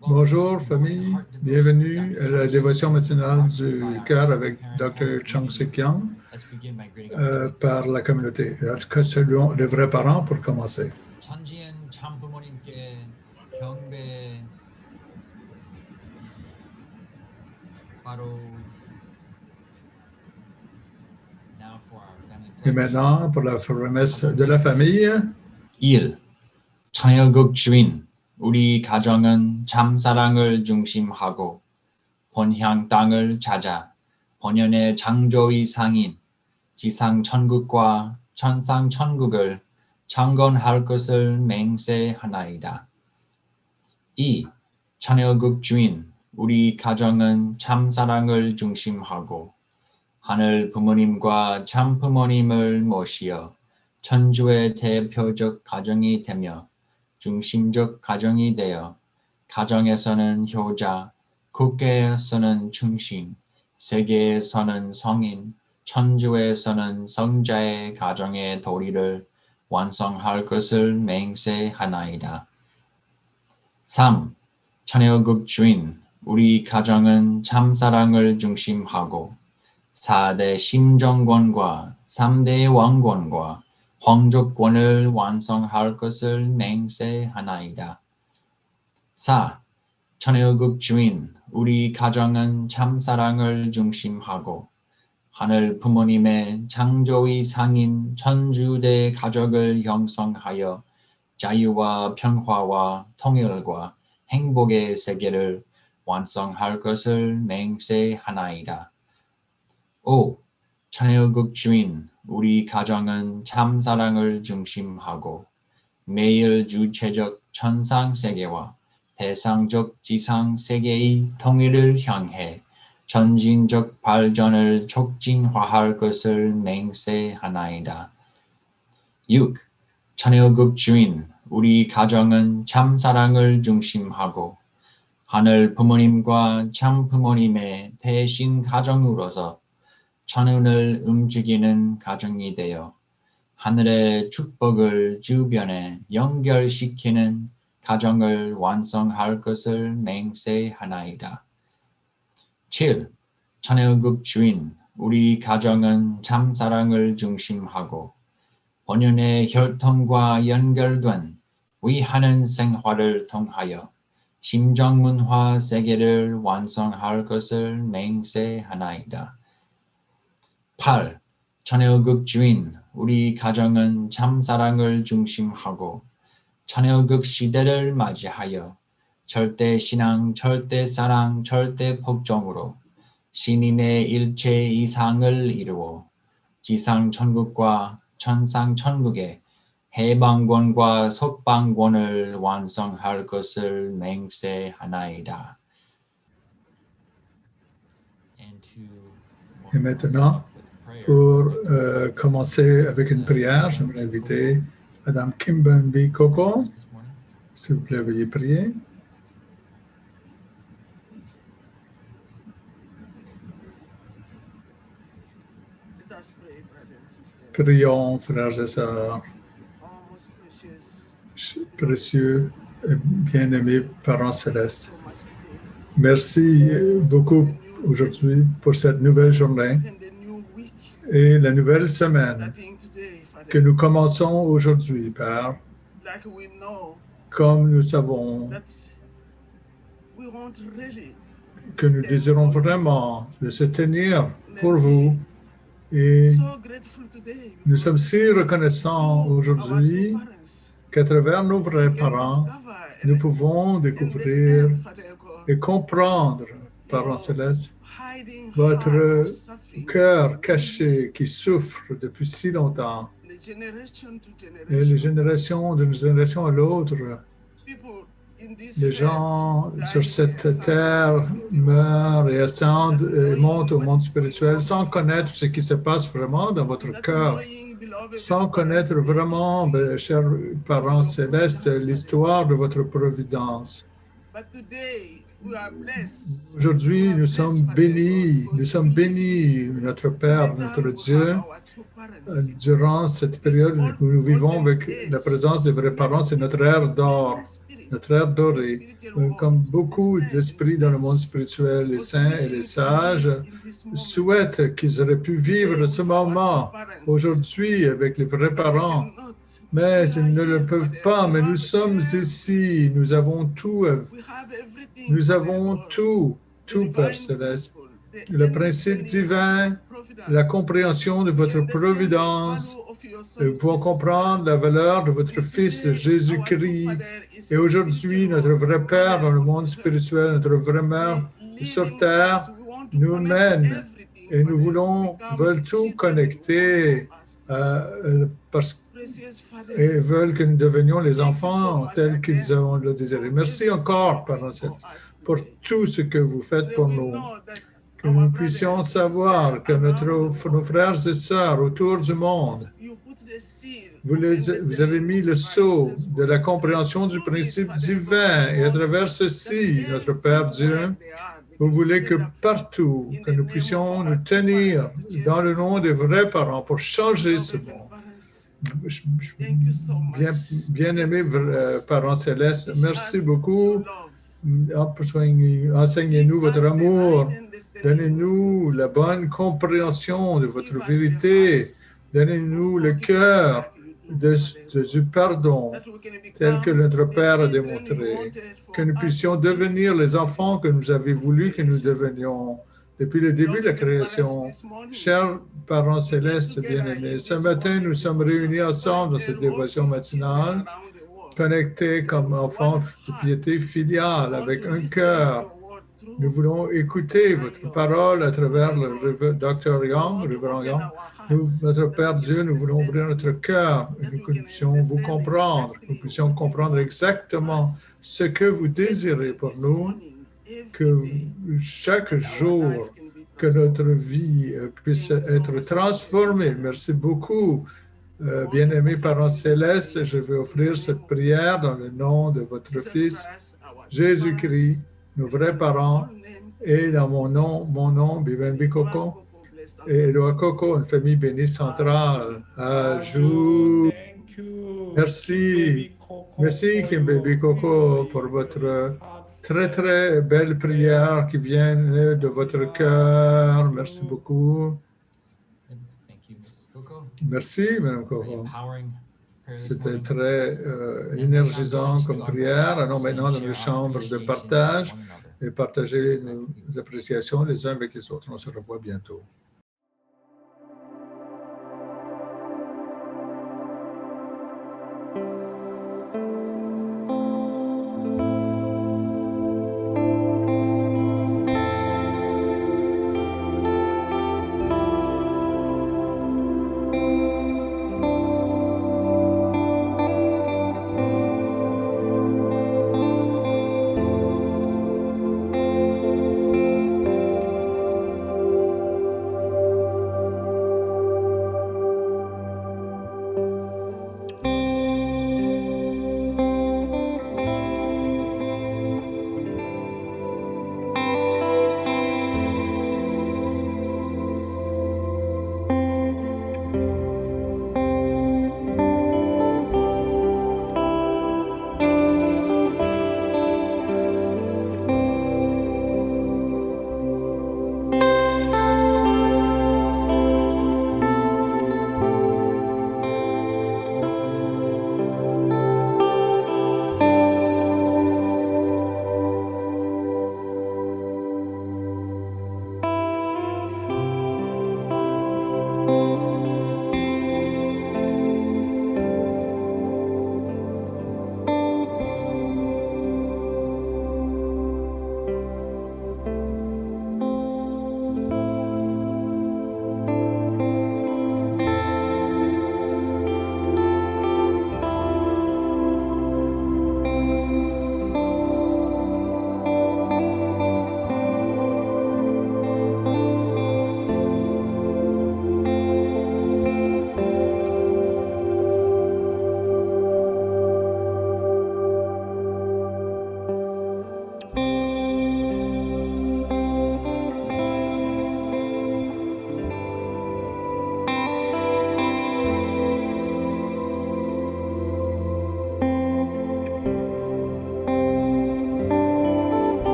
Bonjour famille, bienvenue à la dévotion matinale du cœur avec Dr. Chung Sik Young par la communauté. En tout cas, saluons les vrais parents pour commencer. 천지엔 참 부모님께 경배 바로 now for our family Et maintenant, pour la promesse de la famille, 1. 천여국 주인 우리 가정은 참사랑을 중심하고 본향 땅을 찾아 본연의 창조의 상인 지상 천국과 천상 천국을 창건할 것을 맹세하나이다. 2. 천여국 주인 우리 가정은 참사랑을 중심하고 하늘 부모님과 참 부모님을 모시어 천주의 대표적 가정이 되며 중심적 가정이 되어 가정에서는 효자, 국가에서는 충신, 세계에서는 성인, 천주에서는 성자의 가정의 도리를 완성할 것을 맹세하나이다. 3. 천여국 주인 우리 가정은 참사랑을 중심하고 4대 심정권과 3대 왕권과皇族권을 완성할 것을 맹세하나이다. 4. 천여국 주인 우리 가정은 참사랑을 중심하고 하늘 부모님의 창조의 상인 천주대 가족을 형성하여 자유와 평화와 통일과 행복의 세계를 완성할 것을 맹세하나이다. 5. 천여국 주인 우리 가정은 참사랑을 중심하고 매일 주체적 천상세계와 대상적 지상세계의 통일을 향해 전진적 발전을 촉진화할 것을 맹세하나이다. 6. 천여국 주인 우리 가정은 참사랑을 중심하고 하늘 부모님과 참 부모님의 대신 가정으로서 천운을 움직이는 가정이 되어 하늘의 축복을 주변에 연결시키는 가정을 완성할 것을 맹세하나이다. 7. 천여국 주인 우리 가정은 참사랑을 중심하고 본연의 혈통과 연결된 위하는 생활을 통하여 심정문화 세계를 완성할 것을 맹세하나이다. 8. 천여국 주인 우리 가정은 참사랑을 중심하고 천여국 시대를 맞이하여 절대신앙, 절대사랑, 절대복종으로 신인의 일체 이상을 이루어 지상천국과 천상천국의 해방권과 속방권을 완성할 것을 맹세하나이다. et maintenant, pour commencer avec une prière, j'aimerais inviter Madame Kimberly Coco. S'il vous plaît, veuillez prier. Prions, frères et sœurs, précieux et bien-aimés parents célestes. Merci beaucoup aujourd'hui pour cette nouvelle journée et la nouvelle semaine que nous commençons aujourd'hui, Père. Comme nous savons que nous désirons vraiment de se tenir pour vous et nous sommes si reconnaissants aujourd'hui qu'à travers nos vrais parents, nous pouvons découvrir et comprendre, parents célestes, votre cœur caché qui souffre depuis si longtemps. Et les générations d'une génération à l'autre, les gens sur cette terre meurent et ascendent et montent au monde spirituel sans connaître ce qui se passe vraiment dans votre cœur, sans connaître vraiment, chers parents célestes, l'histoire de votre providence. Aujourd'hui, nous sommes bénis, notre Père, notre Dieu, durant cette période où nous vivons avec la présence des vrais parents, c'est notre ère d'or. notre ère dorée. Comme beaucoup d'esprits dans le monde spirituel, les saints et les sages souhaitent qu'ils auraient pu vivre ce moment aujourd'hui avec les vrais parents, mais ils ne le peuvent pas. Mais nous sommes ici, nous avons tout, Père Céleste. Le principe divin, la compréhension de votre providence, pour comprendre la valeur de votre Fils Jésus-Christ. Et aujourd'hui, notre vrai Père dans le monde spirituel, notre vraie Mère sur terre, nous mène et nous veulent tout connecter et veulent que nous devenions les enfants tels qu'ils ont le désiré. Merci encore, Père Céleste, pour tout ce que vous faites pour nous. Que nous puissions savoir que nos frères et sœurs autour du monde, vous avez mis le sceau de la compréhension du principe divin et à travers ceci, notre Père Dieu, vous voulez que partout, que nous puissions nous tenir dans le nom des vrais parents pour changer ce monde. Bien-aimés parents célestes, merci beaucoup. Enseignez-nous votre amour. Donnez-nous la bonne compréhension de votre vérité. Donnez-nous le cœur du pardon, tel que notre Père a démontré. Que nous puissions devenir les enfants que vous avez voulu que nous devenions depuis le début de la création. Chers parents célestes bien-aimés, ce matin, nous sommes réunis ensemble dans cette dévotion matinale, connectés comme enfants de piété filiale, avec un cœur. Nous voulons écouter votre parole à travers le Dr. Young, le Révérend Young. Notre Père Dieu, nous voulons ouvrir notre cœur et que nous puissions vous comprendre, que nous puissions comprendre exactement ce que vous désirez pour nous, que chaque jour, que notre vie puisse être transformée. Merci beaucoup. Bien-aimés parents célestes, je vais offrir cette prière dans le nom de votre Fils, Jésus-Christ, nos vrais parents, et dans mon nom, Bibenbi Coco, et Eloa Coco, une famille bénie centrale. Ajou. Merci. Merci, Kim Baby Coco, pour votre très, très belle prière qui vient de votre cœur. Merci beaucoup. Merci, Mme Coco. C'était très énergisant comme prière. Allons maintenant dans nos chambres de partage et partager nos appréciations les uns avec les autres. On se revoit bientôt.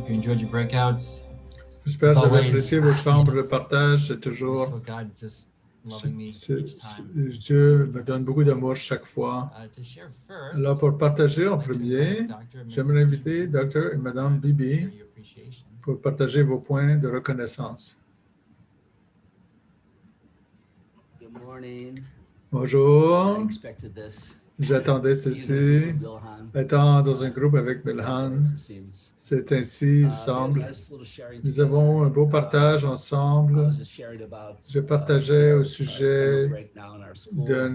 Hope you enjoyed your breakouts. J'espère que As vous avez always, apprécié vos chambres de partage. C'est I just toujours, feel God just loving me c'est- each time. Dieu me donne beaucoup d'amour chaque fois. To share first, Alors, pour partager en I'd like to premier, invite Dr. and Mrs. j'aimerais inviter Bibi Dr. et Madame to Bibi share your appreciations. pour partager vos points de reconnaissance. Good morning. I Bonjour, expected this. j'attendais Being in a ceci. group with Bilhan, Étant dans un groupe avec Bilhan, it seems. c'est ainsi, il We had semble. a nice little sharing Nous together. avons un beau partage I ensemble. was just sharing about, Je partageais au our sujet summer break now in our school. de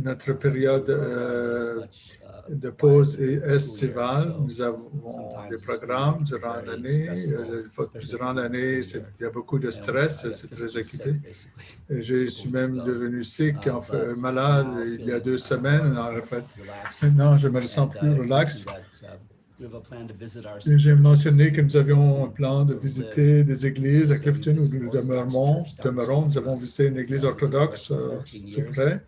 notre période Much, de pause quiet school year, estivale. so Nous avons sometimes des it's programmes really durant very l'année. stressful, especially Durant during the l'année, school year. il y a beaucoup de And I stress, got c'est très physically occupé. sick, basically, Et je a suis couple weeks même ago. devenu sick, But malade, now il y a feeling 2 semaines, en fait. relaxed. Maintenant, je me sens And plus I relax. mentioned that we have a plan to visit our Et j'ai churches. mentionné que nous avions un to plan de visiter des églises à So we Clifton où visited nous Orthodox Church down the demeurons. street Nous from avons us. visité une église We were there orthodoxe for 13 tout years. près.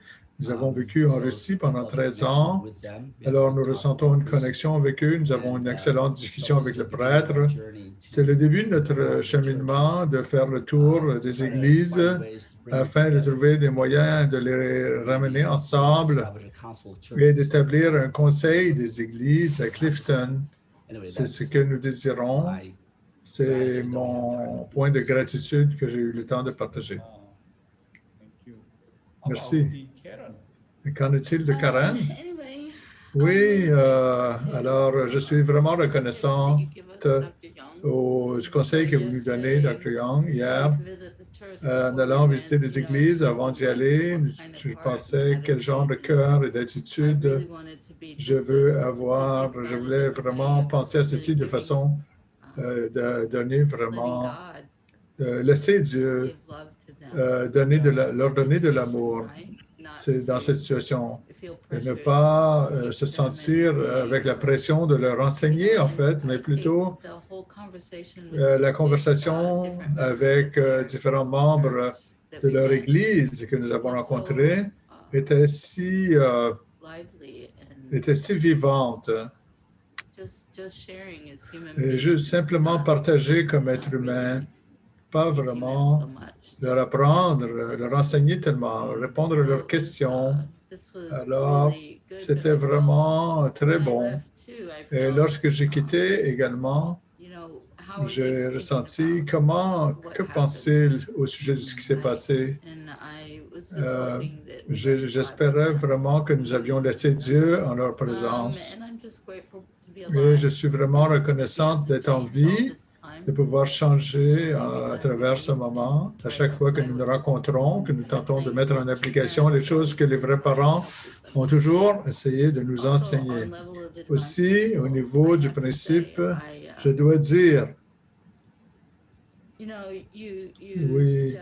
Nous avons vécu en So Russie pendant felt a 13 connection ans. with them. Alors, nous We talked ressentons about une this. connexion avec eux. Nous avons And, une excellente we discussion felt avec this le was the beginning of our prêtre. journey to C'est le début de go notre around the cheminement churches, de faire le tour to des try to églises find ways to bring them afin de together, trouver des moyens de les ramener ensemble establish a council of et churches. d'établir un conseil des églises à Clifton. Anyway, C'est ce that's que nous désirons. my C'est gratitude that we have mon time. point de gratitude que j'ai eu le temps de partager. Thank you. Merci. About the Karen. Et qu'en est-il de Karen? Anyway, Oui, alors je suis vraiment reconnaissant du conseil que vous nous donnez, Dr. Young, hier. En allant visiter des églises, avant d'y aller, je pensais quel genre de cœur et d'attitude je veux avoir. Je voulais vraiment penser à ceci de façon de donner vraiment, laisser Dieu leur donner de l'amour. C'est dans cette situation de ne pas se sentir avec la pression de leur enseigner, en fait, mais plutôt la conversation avec différents membres de leur Église que nous avons rencontrés était si vivante. Et juste simplement partager comme être humain, pas vraiment leur apprendre, leur enseigner tellement, répondre à leurs questions. Alors, c'était vraiment très bon. Et lorsque j'ai quitté également, j'ai ressenti que penser au sujet de ce qui s'est passé. J'espérais vraiment que nous avions laissé Dieu en leur présence. Et je suis vraiment reconnaissante d'être en vie, de pouvoir changer à travers ce moment. À chaque fois que nous nous rencontrons, que nous tentons de mettre en application les choses que les vrais parents ont toujours essayé de nous enseigner. Aussi, au niveau du principe, je dois dire, oui,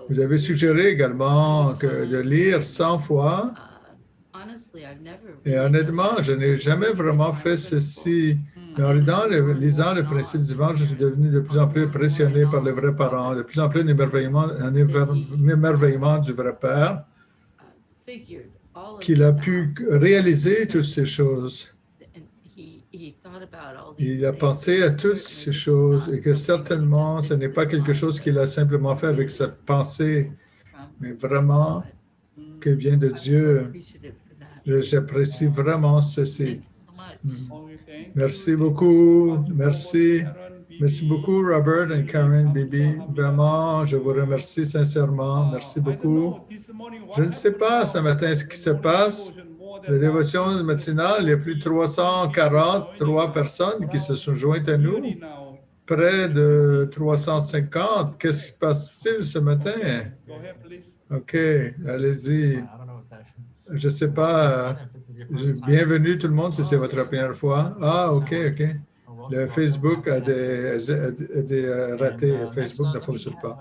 vous avez suggéré également que de lire 100 fois, et honnêtement, je n'ai jamais vraiment fait ceci. Mais en lisant le principe du vent, je suis devenu de plus en plus impressionné par les vrais parents, de plus en plus un émerveillement du vrai Père, qu'il a pu réaliser toutes ces choses. Il a pensé à toutes ces choses et que certainement, ce n'est pas quelque chose qu'il a simplement fait avec sa pensée, mais vraiment qui vient de Dieu. J'apprécie vraiment ceci. Merci beaucoup. Merci. Merci beaucoup, Robert et Karen Bibi. Vraiment, je vous remercie sincèrement. Merci beaucoup. Je ne sais pas ce matin ce qui se passe. La dévotion matinale, il y a plus de 343 personnes qui se sont jointes à nous. Près de 350. Qu'est-ce qui se passe-t-il ce matin? OK, allez-y. Je ne sais pas. Bienvenue tout le monde si c'est votre première fois. Ah, OK. Le Facebook a des ratés. Facebook ne fonctionne pas.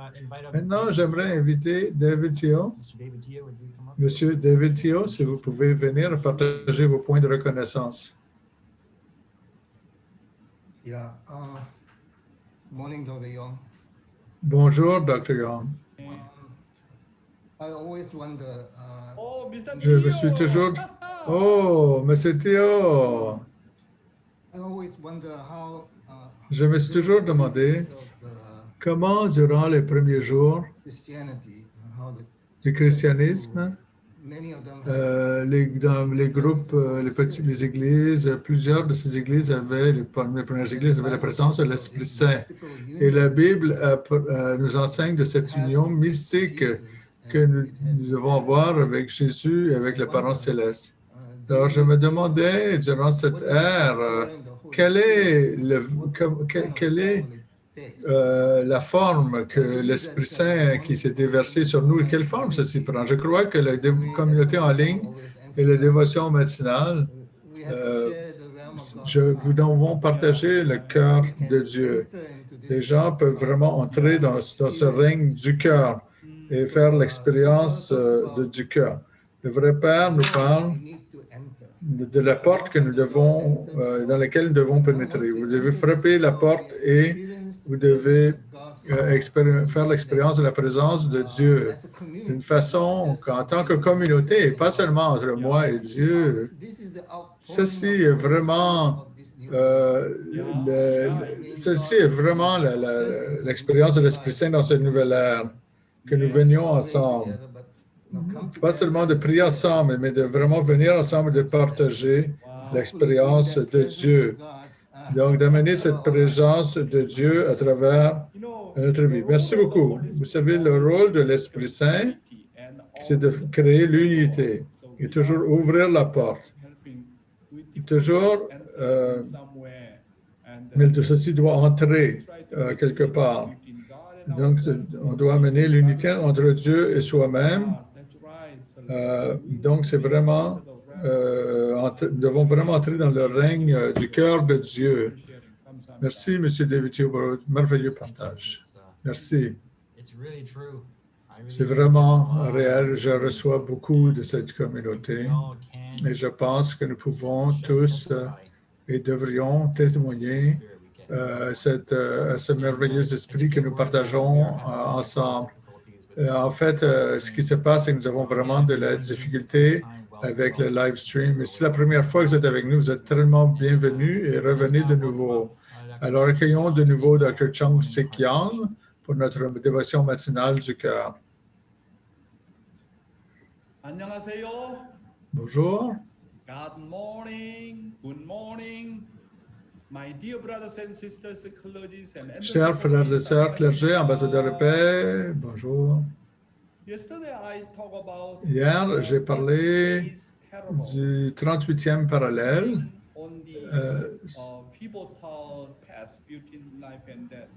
Maintenant, j'aimerais inviter David Tio. Monsieur David Tio, si vous pouvez venir partager vos points de reconnaissance. Yeah. Morning, Dr. Young. Bonjour, Dr. Young. I always wonder. Oh, Mr. Je me suis toujours... Oh, Monsieur Tio! always wonder how, Je me suis toujours demandé of the comment, durant les premiers jours Christianity, how the du christianisme, many of them dans les groupes, les églises, plusieurs de ces églises avaient, les premières églises avaient la présence de l'Esprit Saint. Et la Bible nous enseigne de cette union mystique que nous devons avoir avec Jésus et avec le Parent céleste. Alors, je me demandais, durant cette ère, quelle est, la forme que l'Esprit Saint qui s'est déversé sur nous et quelle forme ça s'y prend. Je crois que la communauté en ligne et la dévotion matinale, nous devons partager le cœur de Dieu. Les gens peuvent vraiment entrer dans ce règne du cœur et faire l'expérience du cœur. Le vrai Père nous parle de la porte que nous devons, dans laquelle nous devons pénétrer. Vous devez frapper la porte et vous devez faire l'expérience de la présence de Dieu d'une façon qu'en tant que communauté, et pas seulement entre moi et Dieu, ceci est vraiment l'expérience de l'Esprit Saint dans cette nouvelle ère, que nous venions ensemble. Pas seulement de prier ensemble, mais de vraiment venir ensemble et de partager l'expérience de Dieu. Donc, d'amener cette présence de Dieu à travers notre vie. Merci beaucoup. Vous savez, le rôle de l'Esprit Saint, c'est de créer l'unité et toujours ouvrir la porte. Toujours, mais tout ceci doit entrer quelque part. Donc, on doit amener l'unité entre Dieu et soi-même. Donc, c'est vraiment, nous devons vraiment entrer dans le règne du cœur de Dieu. Merci, M. David, pour votre merveilleux partage. Merci. C'est vraiment réel. Je reçois beaucoup de cette communauté et je pense que nous pouvons tous et devrions témoigner à ce merveilleux esprit que nous partageons ensemble. En fait, ce qui se passe, c'est que nous avons vraiment de la difficulté avec le live stream. Mais si c'est la première fois que vous êtes avec nous, vous êtes tellement bienvenus et revenez de nouveau. Alors, accueillons de nouveau Dr. Chung Sik Yang pour notre dévotion matinale du cœur. 안녕하세요. Bonjour. Good morning. Good morning. My dear brothers and sisters, clergies and Chers frères et sœurs clergés, ambassadeurs de paix, bonjour. Yesterday I talked about Hier, j'ai parlé du 38e parallèle on the pivotal path between life and death.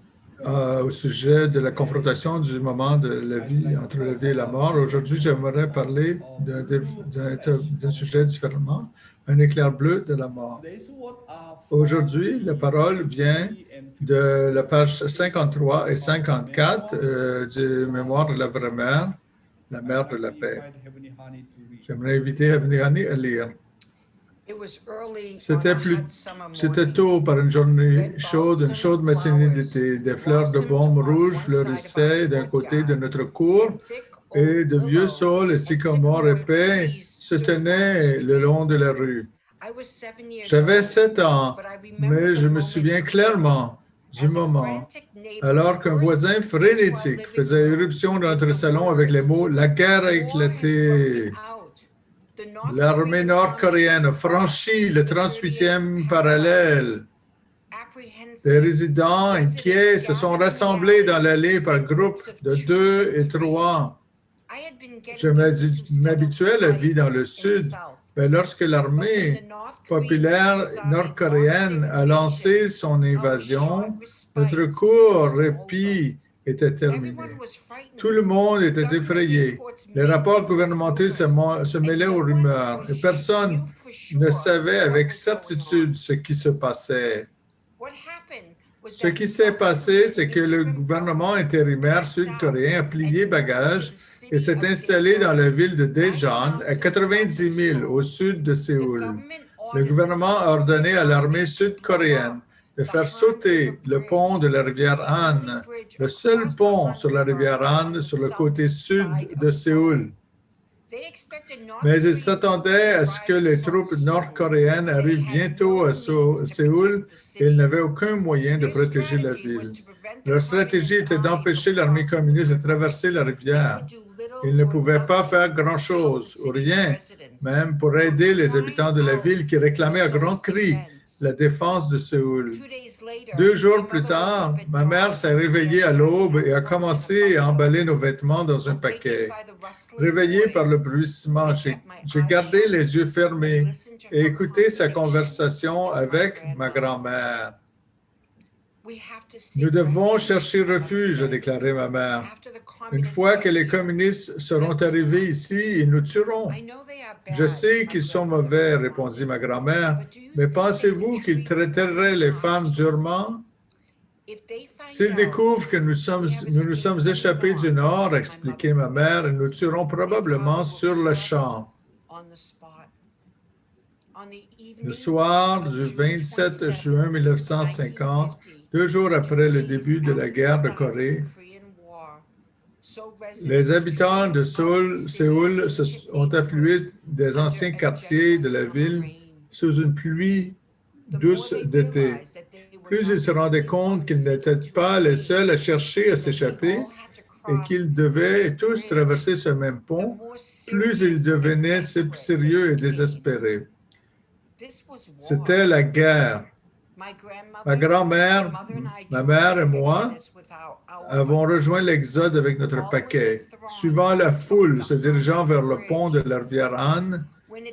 Au sujet de la confrontation du moment de la vie, entre la vie et la mort. Aujourd'hui, j'aimerais parler d'un sujet différemment, un éclair bleu de la mort. Aujourd'hui, la parole vient de la page 53 et 54 du Mémoire de la vraie mère, la mère de la paix. J'aimerais inviter Heavenly Honey à lire. C'était tôt par une journée chaude, une chaude matinée d'été. Des fleurs de baume rouge fleurissaient d'un côté de notre cour et de vieux saules et sycomores épais se tenaient le long de la rue. J'avais 7 ans, mais je me souviens clairement du moment alors qu'un voisin frénétique faisait éruption dans notre salon avec les mots « La guerre a éclaté ». L'armée nord-coréenne a franchi le 38e parallèle. Les résidents inquiets se sont rassemblés dans l'allée par groupes de 2 et 3. Je m'habituais à la vie dans le sud, mais lorsque l'armée populaire nord-coréenne a lancé son invasion, notre court répit était terminé. Tout le monde était effrayé. Les rapports gouvernementaux se mêlaient aux rumeurs et personne ne savait avec certitude ce qui se passait. Ce qui s'est passé, c'est que le gouvernement intérimaire sud-coréen a plié bagages et s'est installé dans la ville de Daejeon, à 90 000 au sud de Séoul. Le gouvernement a ordonné à l'armée sud-coréenne de faire sauter le pont de la rivière Han, le seul pont sur la rivière Han sur le côté sud de Séoul. Mais ils s'attendaient à ce que les troupes nord-coréennes arrivent bientôt à Séoul et ils n'avaient aucun moyen de protéger la ville. Leur stratégie était d'empêcher l'armée communiste de traverser la rivière. Ils ne pouvaient pas faire grand-chose, ou rien, même pour aider les habitants de la ville qui réclamaient à grands cris la défense de Séoul. 2 jours plus tard, ma mère s'est réveillée à l'aube et a commencé à emballer nos vêtements dans un paquet. Réveillée par le bruissement, j'ai gardé les yeux fermés et écouté sa conversation avec ma grand-mère. Nous devons chercher refuge, a déclaré ma mère. Une fois que les communistes seront arrivés ici, ils nous tueront. Je sais qu'ils sont mauvais, répondit ma grand-mère, mais pensez-vous qu'ils traiteraient les femmes durement? S'ils découvrent que nous nous sommes échappés du Nord, expliquait ma mère, ils nous tueront probablement sur le champ. Le soir du 27 juin 1950, 2 jours après le début de la guerre de Corée, les habitants de Séoul ont afflué des anciens quartiers de la ville sous une pluie douce d'été. Plus ils se rendaient compte qu'ils n'étaient pas les seuls à chercher à s'échapper et qu'ils devaient tous traverser ce même pont, plus ils devenaient sérieux et désespérés. C'était la guerre. Ma grand-mère, ma mère et moi avons rejoint l'Exode avec notre paquet, suivant la foule se dirigeant vers le pont de la rivière Han.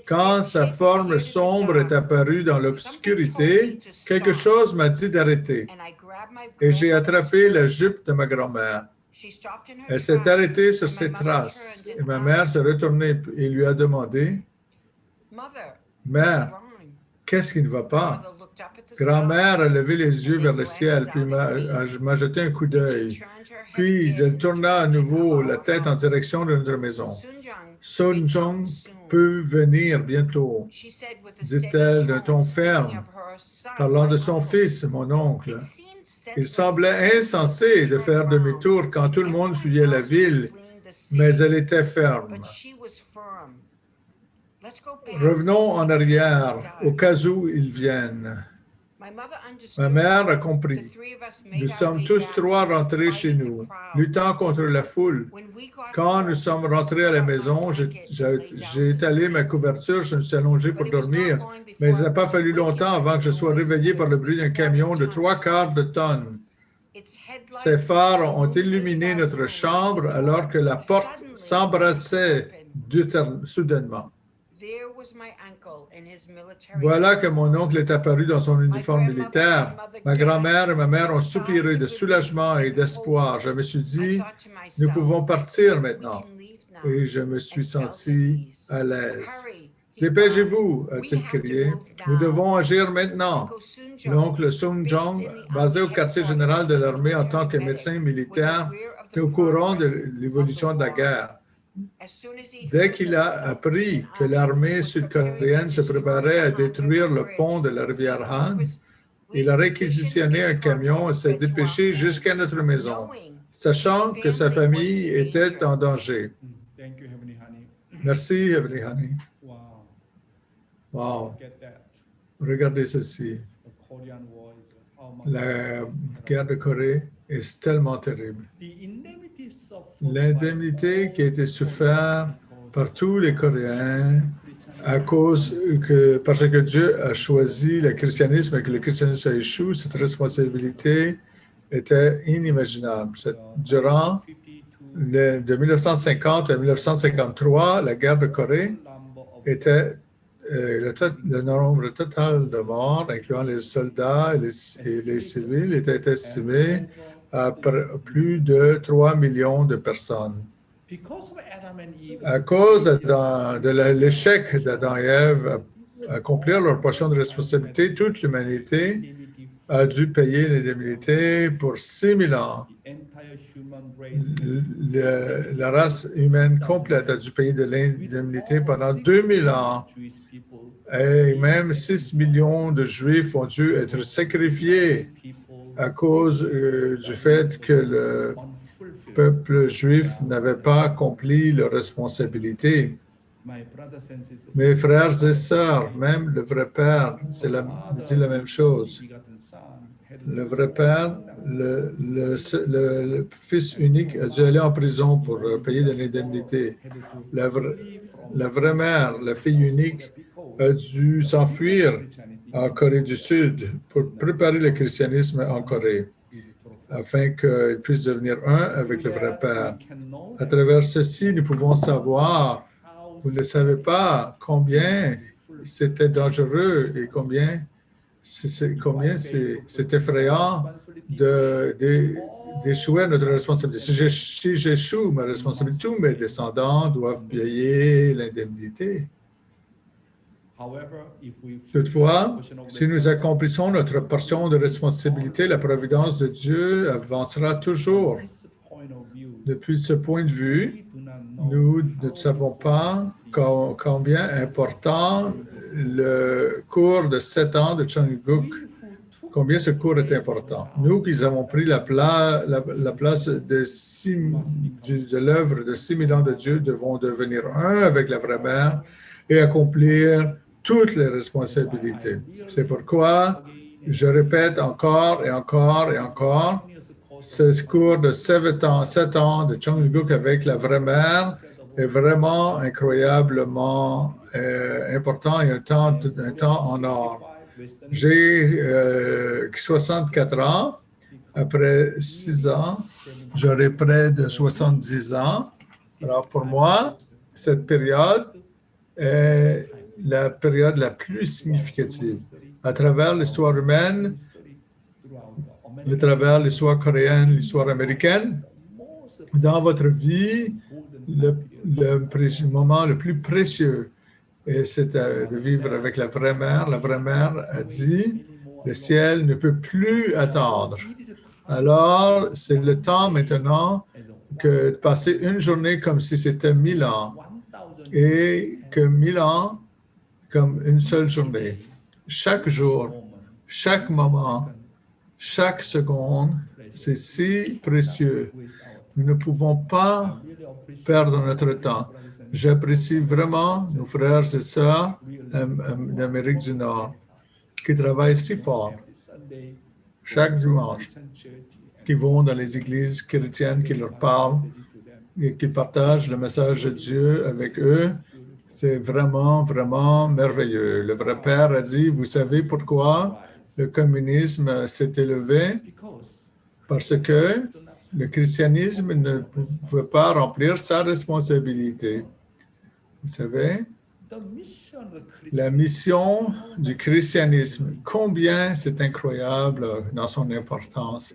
Quand sa forme sombre est apparue dans l'obscurité, quelque chose m'a dit d'arrêter et j'ai attrapé la jupe de ma grand-mère. Elle s'est arrêtée sur ses traces et ma mère s'est retournée et lui a demandé « Mère, qu'est-ce qui ne va pas? » Grand-mère a levé les yeux vers le ciel, puis m'a jeté un coup d'œil. Puis elle tourna à nouveau la tête en direction de notre maison. « Sun-jung peut venir bientôt, » dit-elle d'un ton ferme, parlant de son fils, mon oncle. Il semblait insensé de faire demi-tour quand tout le monde fuyait la ville, mais elle était ferme. Revenons en arrière, au cas où ils viennent. Ma mère a compris. Nous sommes tous 3 rentrés chez nous, luttant contre la foule. Quand nous sommes rentrés à la maison, j'ai étalé ma couverture, je me suis allongé pour dormir, mais il n'a pas fallu longtemps avant que je sois réveillé par le bruit d'un camion de 3/4 de tonne. Ses phares ont illuminé notre chambre alors que la porte s'embrassait soudainement. Voilà que mon oncle est apparu dans son uniforme militaire. Ma grand-mère et ma mère ont soupiré de soulagement et d'espoir. Je me suis dit, nous pouvons partir maintenant. Et je me suis senti à l'aise. Dépêchez-vous, a-t-il crié. Nous devons agir maintenant. L'oncle Sun-jung, basé au quartier général de l'armée en tant que médecin militaire, était au courant de l'évolution de la guerre. Dès qu'il a appris que l'armée sud-coréenne se préparait à détruire le pont de la rivière Han, il a réquisitionné un camion et s'est dépêché jusqu'à notre maison, sachant que sa famille était en danger. Thank you, Heavenly Honey. Merci, Heavenly Honey. Wow. Wow, Get that. regardez ceci. The Korean War is how much. La guerre de Corée est tellement terrible. The indemnity suffered L'indemnité qui a été soufferte par tous les Coréens parce que Dieu a choisi le christianisme et que le christianisme a échoué, cette responsabilité était inimaginable. Durant de 1950 à 1953, la guerre de Corée était le nombre total de morts, incluant les soldats et les civils, était estimé à plus de 3 millions de personnes. À cause de l'échec d'Adam et Ève à accomplir leur portion de responsabilité, toute l'humanité a dû payer l'indemnité pour 6000 ans. La race humaine complète a dû payer de l'indemnité pendant 2000 ans. Et même 6 millions de Juifs ont dû être sacrifiés à cause du fait que le peuple juif n'avait pas accompli leurs responsabilités. My brothers and sisters, Mes frères et sœurs, même le vrai Père, dit la même chose. begotten Son had Le to vrai Père, le Fils unique a dû aller en prison pour payer de l'indemnité. had to La, flee from la vraie mère, la fille unique, a dû s'enfuir en Corée du Sud pour préparer le christianisme en Corée, afin qu'il puisse devenir un avec le vrai Père. À travers ceci, nous pouvons savoir, vous ne savez pas combien c'était dangereux et combien c'est effrayant d'échouer à notre responsabilité. Si j'échoue, ma responsabilité, tous mes descendants doivent payer l'indemnité. Toutefois, si nous accomplissons notre portion de responsabilité, la providence de Dieu avancera toujours. Depuis ce point de vue, nous ne savons pas combien important le cours de 7 ans de Cheongguk, combien ce cours est important. Nous qui avons pris la place de l'œuvre de 6 000 ans de Dieu devons devenir un avec la vraie mère et accomplir toutes les responsabilités. C'est pourquoi je répète encore et encore et encore, ce cours de 7 ans de Cheongguk avec la vraie mère est vraiment incroyablement important et un temps en or. J'ai 64 ans. Après 6 ans, j'aurai près de 70 ans. Alors pour moi, cette période est la période la plus significative. À travers l'histoire humaine, à travers l'histoire coréenne, l'histoire américaine, dans votre vie, le moment le plus précieux, c'est de vivre avec la vraie mère. La vraie mère a dit, le ciel ne peut plus attendre. Alors, c'est le temps maintenant que de passer une journée comme si c'était 1000 ans et que 1000 ans comme une seule journée. Chaque jour, chaque moment, chaque seconde, c'est si précieux. Nous ne pouvons pas perdre notre temps. J'apprécie vraiment nos frères et sœurs d'Amérique du Nord qui travaillent si fort chaque dimanche, qui vont dans les églises chrétiennes, qui leur parlent et qui partagent le message de Dieu avec eux. C'est vraiment, vraiment merveilleux. Le vrai Père a dit, vous savez pourquoi le communisme s'est élevé? Parce que le christianisme ne pouvait pas remplir sa responsabilité. Vous savez, la mission du christianisme, combien c'est incroyable dans son importance.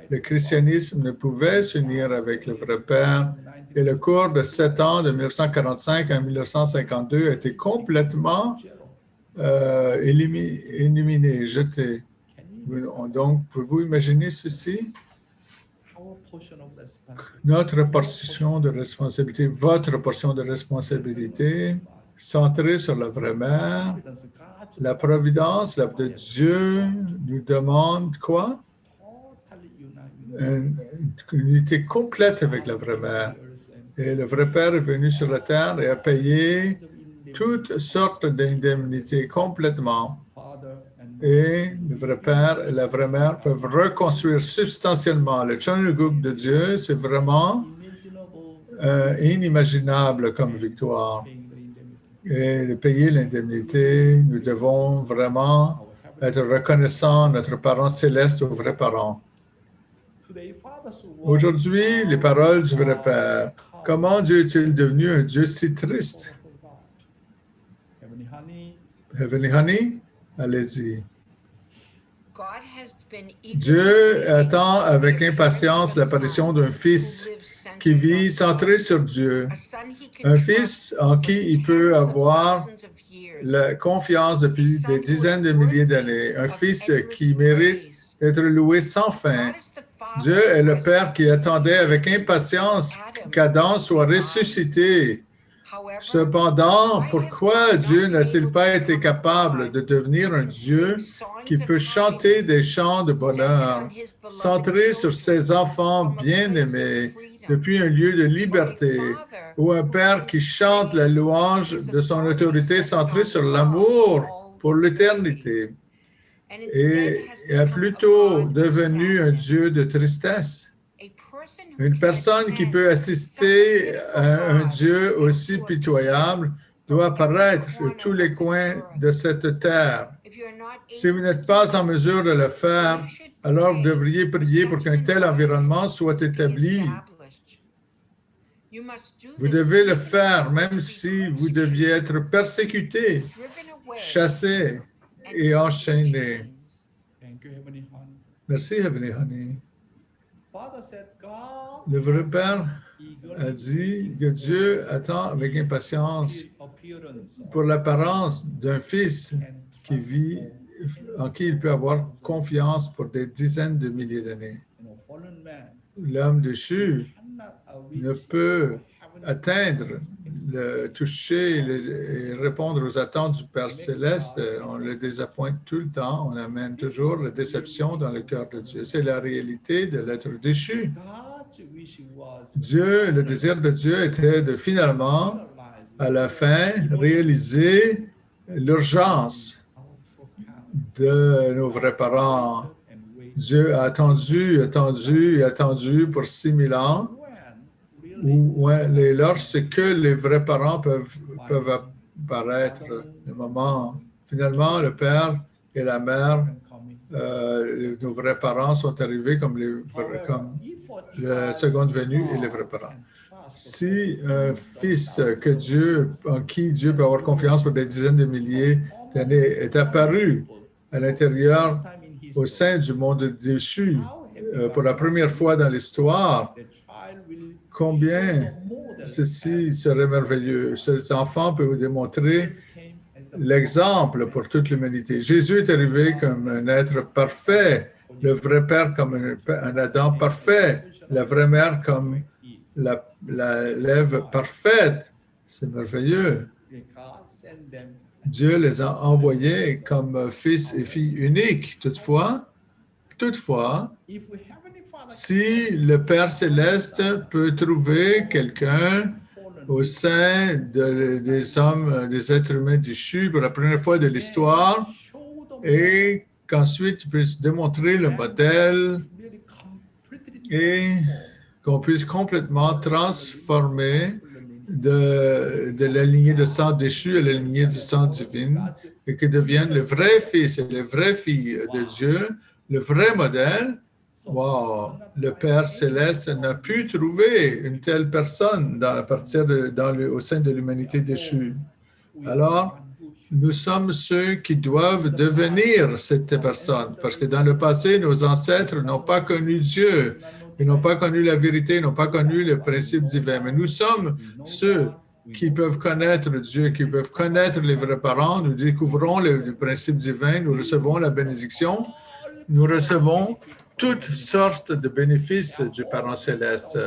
Le christianisme ne pouvait s'unir avec le vrai Père et le cours de 7 ans de 1945 à 1952 a été complètement éliminé, jeté. Donc, pouvez-vous imaginer ceci? Notre portion de responsabilité, votre portion de responsabilité, centrée sur la vraie mère, la providence de Dieu nous demande quoi? Une unité complète avec la vraie mère. Et le vrai Père est venu sur la terre et a payé toutes sortes d'indemnités complètement. Et le vrai Père et la vraie Mère peuvent reconstruire substantiellement. Le Cheongguk de Dieu, c'est vraiment inimaginable comme victoire. Et de payer l'indemnité, nous devons vraiment être reconnaissants, notre parent céleste aux vrais parents. Aujourd'hui, les paroles du vrai Père. Comment Dieu est-il devenu un Dieu si triste? Heavenly Honey, allez-y. Dieu attend avec impatience l'apparition d'un fils qui vit centré sur Dieu, un fils en qui il peut avoir la confiance depuis des dizaines de milliers d'années, un fils qui mérite d'être loué sans fin. Dieu est le Père qui attendait avec impatience qu'Adam soit ressuscité. Cependant, pourquoi Dieu n'a-t-il pas été capable de devenir un Dieu qui peut chanter des chants de bonheur, centré sur ses enfants bien-aimés depuis un lieu de liberté, ou un père qui chante la louange de son autorité centrée sur l'amour pour l'éternité, et est plutôt devenu un Dieu de tristesse. Une personne qui peut assister à un Dieu aussi pitoyable doit apparaître de tous les coins de cette terre. Si vous n'êtes pas en mesure de le faire, alors vous devriez prier pour qu'un tel environnement soit établi. Vous devez le faire, même si vous deviez être persécuté, chassé et enchaîné. Thank you, Heavenly Honey. Merci, Heavenly Honey. Father said, God Le vrai Père eagerly a dit que Dieu attend avec impatience appearance pour l'apparence d'un fils qui vit, en qui il peut avoir confiance pour des dizaines de milliers d'années. fallen man L'homme déchu cannot ne reach peut atteindre, toucher et répondre aux attentes du Père céleste. On le désappointe tout le temps. On amène toujours la déception dans le cœur de Dieu. C'est la réalité de l'être déchu. God's wish was Dieu, le désir de Dieu était de finalement, realize à la fin, réaliser l'urgence de nos vrais parents. and wait Dieu a attendu, attendu et attendu pour 6000 ans, lorsque les vrais parents peuvent apparaître, le moment. Finalement, le père et la mère, nos vrais parents sont arrivés comme la seconde venue et les vrais parents. Si un fils en qui Dieu peut avoir confiance pour des dizaines de milliers d'années est apparu à l'intérieur, au sein du monde déchu, pour la première fois dans l'histoire, combien ceci serait merveilleux. Cet enfant peut vous démontrer l'exemple pour toute l'humanité. Jésus est arrivé comme un être parfait, le vrai Père comme un Adam parfait, la vraie mère comme l'Ève parfaite. C'est merveilleux. Dieu les a envoyés comme fils et filles uniques. Toutefois, si le Père céleste peut trouver quelqu'un au sein des hommes, des êtres humains déchus pour la première fois de l'histoire, et qu'ensuite il puisse démontrer le modèle et qu'on puisse complètement transformer de la lignée de sang déchu à la lignée de sang divine, et que deviennent le vrai fils et les vraies filles de Dieu, le vrai modèle. Wow! Le Père céleste n'a pu trouver une telle personne au sein de l'humanité déchue. Alors, nous sommes ceux qui doivent devenir cette personne, parce que dans le passé, nos ancêtres n'ont pas connu Dieu, ils n'ont pas connu la vérité, ils n'ont pas connu le principe divin. Mais nous sommes ceux qui peuvent connaître Dieu, qui peuvent connaître les vrais parents. Nous découvrons le principe divin, nous recevons la bénédiction, nous recevons toutes sortes de bénéfices du Parent céleste.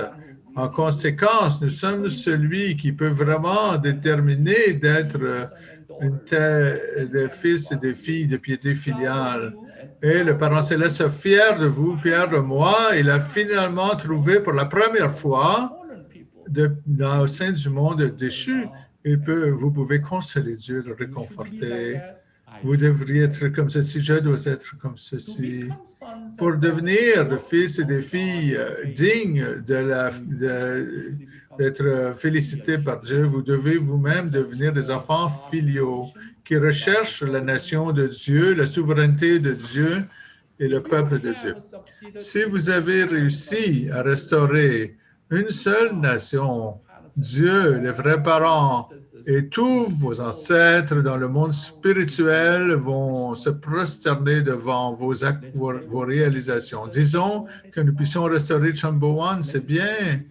En conséquence, nous sommes celui qui peut vraiment déterminer d'être des fils et des filles de piété filiale. Et le Parent céleste est fier de vous, fier de moi. Il a finalement trouvé pour la première fois au sein du monde déchu, vous pouvez consoler Dieu, le réconforter. Vous devriez être comme ceci, je dois être comme ceci. Pour devenir des fils et des filles dignes d'être félicités par Dieu, vous devez vous-même devenir des enfants filiaux qui recherchent la nation de Dieu, la souveraineté de Dieu et le peuple de Dieu. Si vous avez réussi à restaurer une seule nation, Dieu, les vrais parents, et tous vos ancêtres dans le monde spirituel vont se prosterner devant vos réalisations. Disons que nous puissions restaurer Chambowan, c'est bien.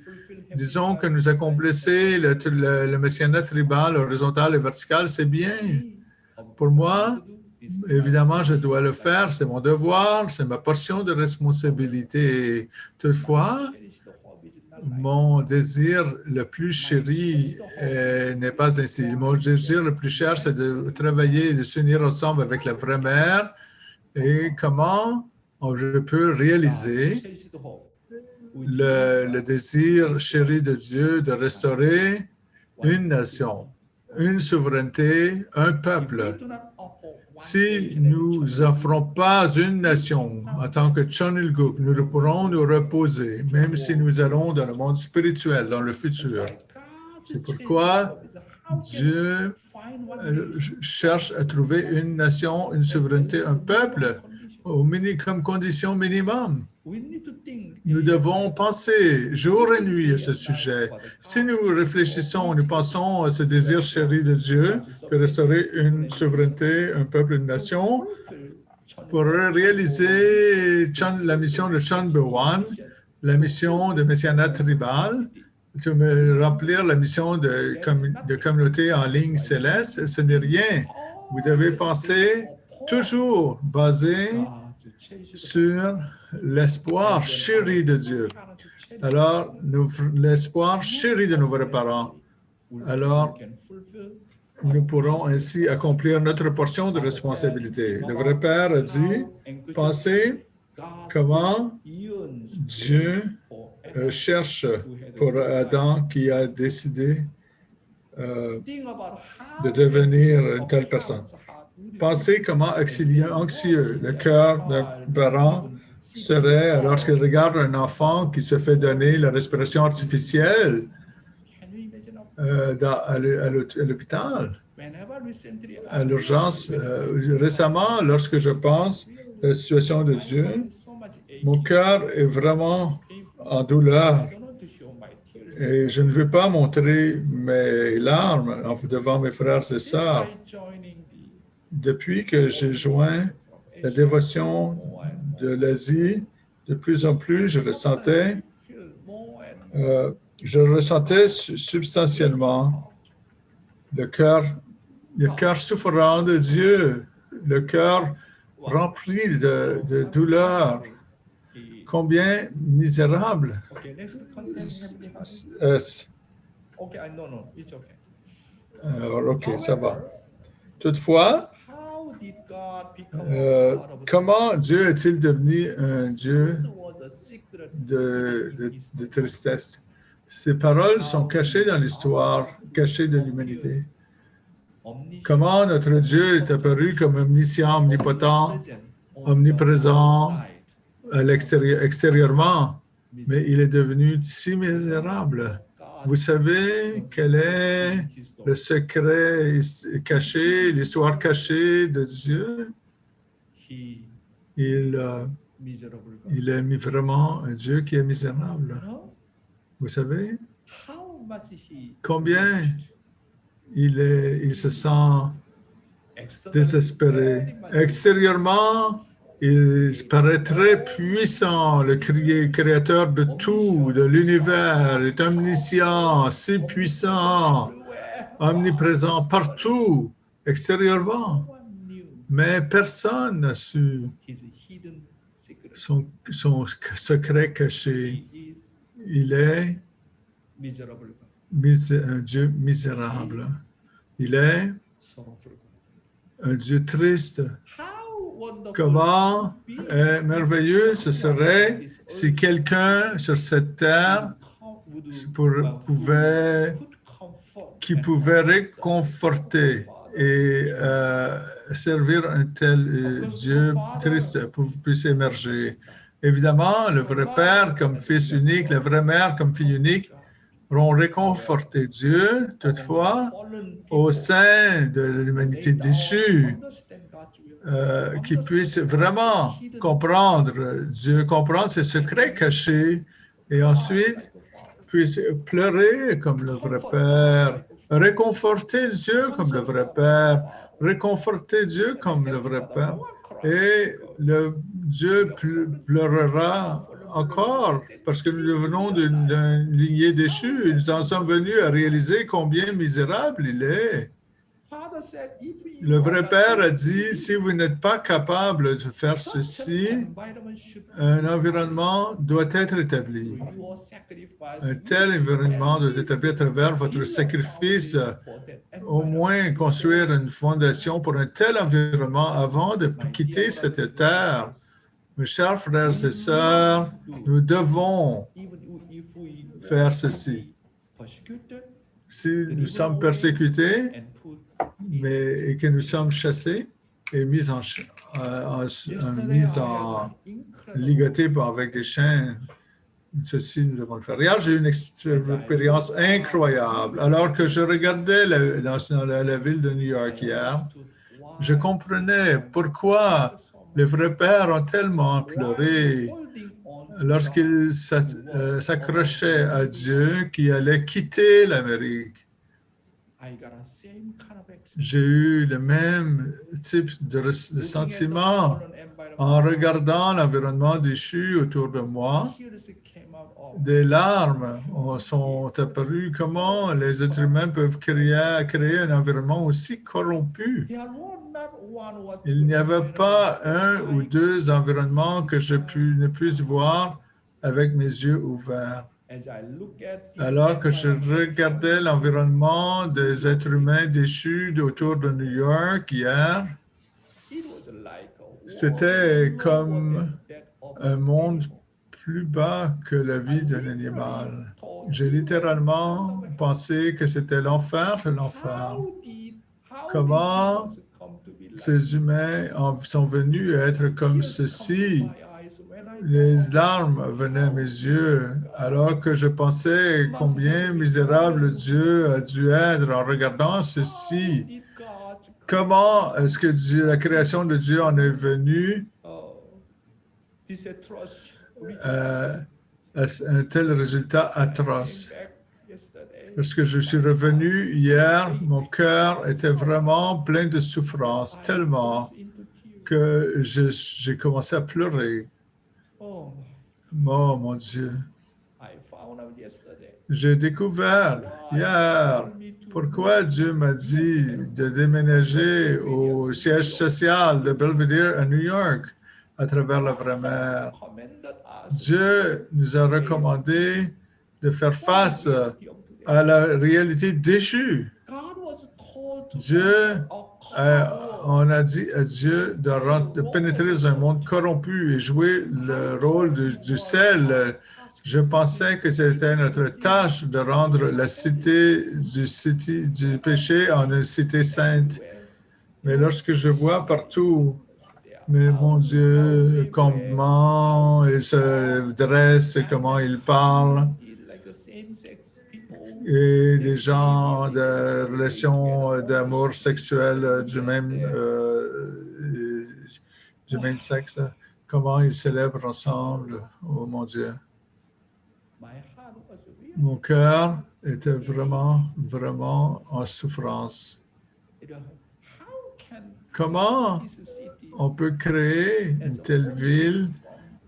Disons que nous accomplissons le messianat tribal, horizontal et vertical, c'est bien. Pour moi, évidemment, je dois le faire, c'est mon devoir, c'est ma portion de responsabilité. Toutefois, mon désir le plus chéri n'est pas ainsi. Mon désir le plus cher, c'est de travailler et de s'unir ensemble avec la vraie mère. Et comment je peux réaliser le désir chéri de Dieu de restaurer une nation, une souveraineté, un peuple. Si nous n'offrons pas une nation en tant que Chonilguk, nous pourrons nous reposer, même si nous allons dans le monde spirituel, dans le futur. C'est pourquoi Dieu cherche à trouver une nation, une souveraineté, un peuple comme condition minimum. Nous devons penser jour et nuit à ce sujet. Si nous réfléchissons, nous pensons à ce désir chéri de Dieu de restaurer une souveraineté, un peuple, une nation, pour réaliser la mission de Chan Bewan, la mission de messianat tribal, de me remplir la mission de communauté en ligne céleste, ce n'est rien. Vous devez penser toujours basé sur l'espoir chéri de Dieu. Alors, l'espoir chéri de nos vrais parents. Alors, nous pourrons ainsi accomplir notre portion de responsabilité. Le vrai Père a dit, pensez comment Dieu cherche pour Adam qui a décidé de devenir une telle personne. Pensez comment anxieux le cœur d'un parent serait lorsqu'il regarde un enfant qui se fait donner la respiration artificielle à l'hôpital, à l'urgence. Récemment, lorsque je pense à la situation de Dieu, mon cœur est vraiment en douleur et je ne veux pas montrer mes larmes devant mes frères et sœurs. Depuis que j'ai joint la dévotion de l'Asie, de plus en plus, je ressentais substantiellement le cœur souffrant de Dieu, le cœur rempli de douleur. Combien misérable est-ce? Alors, OK, ça va. Toutefois, comment Dieu est-il devenu un Dieu de tristesse? Ces paroles sont cachées dans l'histoire, cachées de l'humanité. Comment notre Dieu est apparu comme omniscient, omnipotent, omniprésent extérieurement, mais il est devenu si misérable. Vous savez quel est le secret caché, l'histoire cachée de Dieu? Il est vraiment un Dieu qui est misérable. Vous savez combien il se sent désespéré. Extérieurement, il paraît très puissant, le créateur de tout, de l'univers, est omniscient, si puissant, omniprésent partout, extérieurement. Mais personne n'a su son secret caché. Il est un Dieu misérable. Il est un Dieu triste. Comment merveilleux ce serait si quelqu'un sur cette terre qui pouvait réconforter et servir un tel Dieu triste puisse émerger. Évidemment, le vrai Père comme Fils unique, la vraie Mère comme Fille unique auront réconforté Dieu, toutefois, au sein de l'humanité déchue, qui puisse vraiment comprendre Dieu, comprendre ses secrets cachés, et ensuite puisse pleurer comme le vrai Père, réconforter Dieu comme le vrai Père, réconforter Dieu comme le vrai Père. Et le Dieu pleurera encore parce que nous venons d'une lignée déchue. Nous en sommes venus à réaliser combien misérable il est. Le vrai Père a dit, si vous n'êtes pas capable de faire ceci, un environnement doit être établi. Un tel environnement doit être établi à travers votre sacrifice, au moins construire une fondation pour un tel environnement avant de quitter cette terre. Mes chers frères et sœurs, nous devons faire ceci. Si nous sommes persécutés et que nous sommes chassés et mis en ligotés avec des chaînes, ceci, nous devons le faire. Hier, j'ai eu une expérience incroyable. Alors que je regardais la ville de New York hier, je comprenais pourquoi les vrais pères ont tellement pleuré lorsqu'ils s'accrochaient à Dieu qui allait quitter l'Amérique. J'ai eu le même type de sentiment en regardant l'environnement déchu autour de moi. Des larmes sont apparues. Comment les êtres humains peuvent créer un environnement aussi corrompu? Il n'y avait pas un ou deux environnements que je ne puisse voir avec mes yeux ouverts. Alors que je regardais l'environnement des êtres humains déchus autour de New York hier, c'était comme un monde plus bas que la vie d'un animal. J'ai littéralement pensé que c'était l'enfer de l'enfer. Comment ces humains sont venus être comme ceci? Les larmes venaient à mes yeux alors que je pensais combien misérable Dieu a dû être en regardant ceci. Comment est-ce que la création de Dieu en est venue à un tel résultat atroce? Lorsque je suis revenu hier, mon cœur était vraiment plein de souffrance, tellement que j'ai commencé à pleurer. Oh mon Dieu! J'ai découvert hier pourquoi Dieu m'a dit de déménager au siège social de Belvedere à New York à travers la vraie mer. Dieu nous a recommandé de faire face à la réalité déchue. On a dit à Dieu de pénétrer dans un monde corrompu et jouer le rôle du sel. Je pensais que c'était notre tâche de rendre la cité du péché en une cité sainte. Mais lorsque je vois partout, mais mon Dieu, comment il se dresse et comment il parle, et les gens de relations d'amour sexuel du même sexe, comment ils célèbrent ensemble. Oh mon Dieu. Mon cœur était vraiment, vraiment en souffrance. Comment on peut créer une telle ville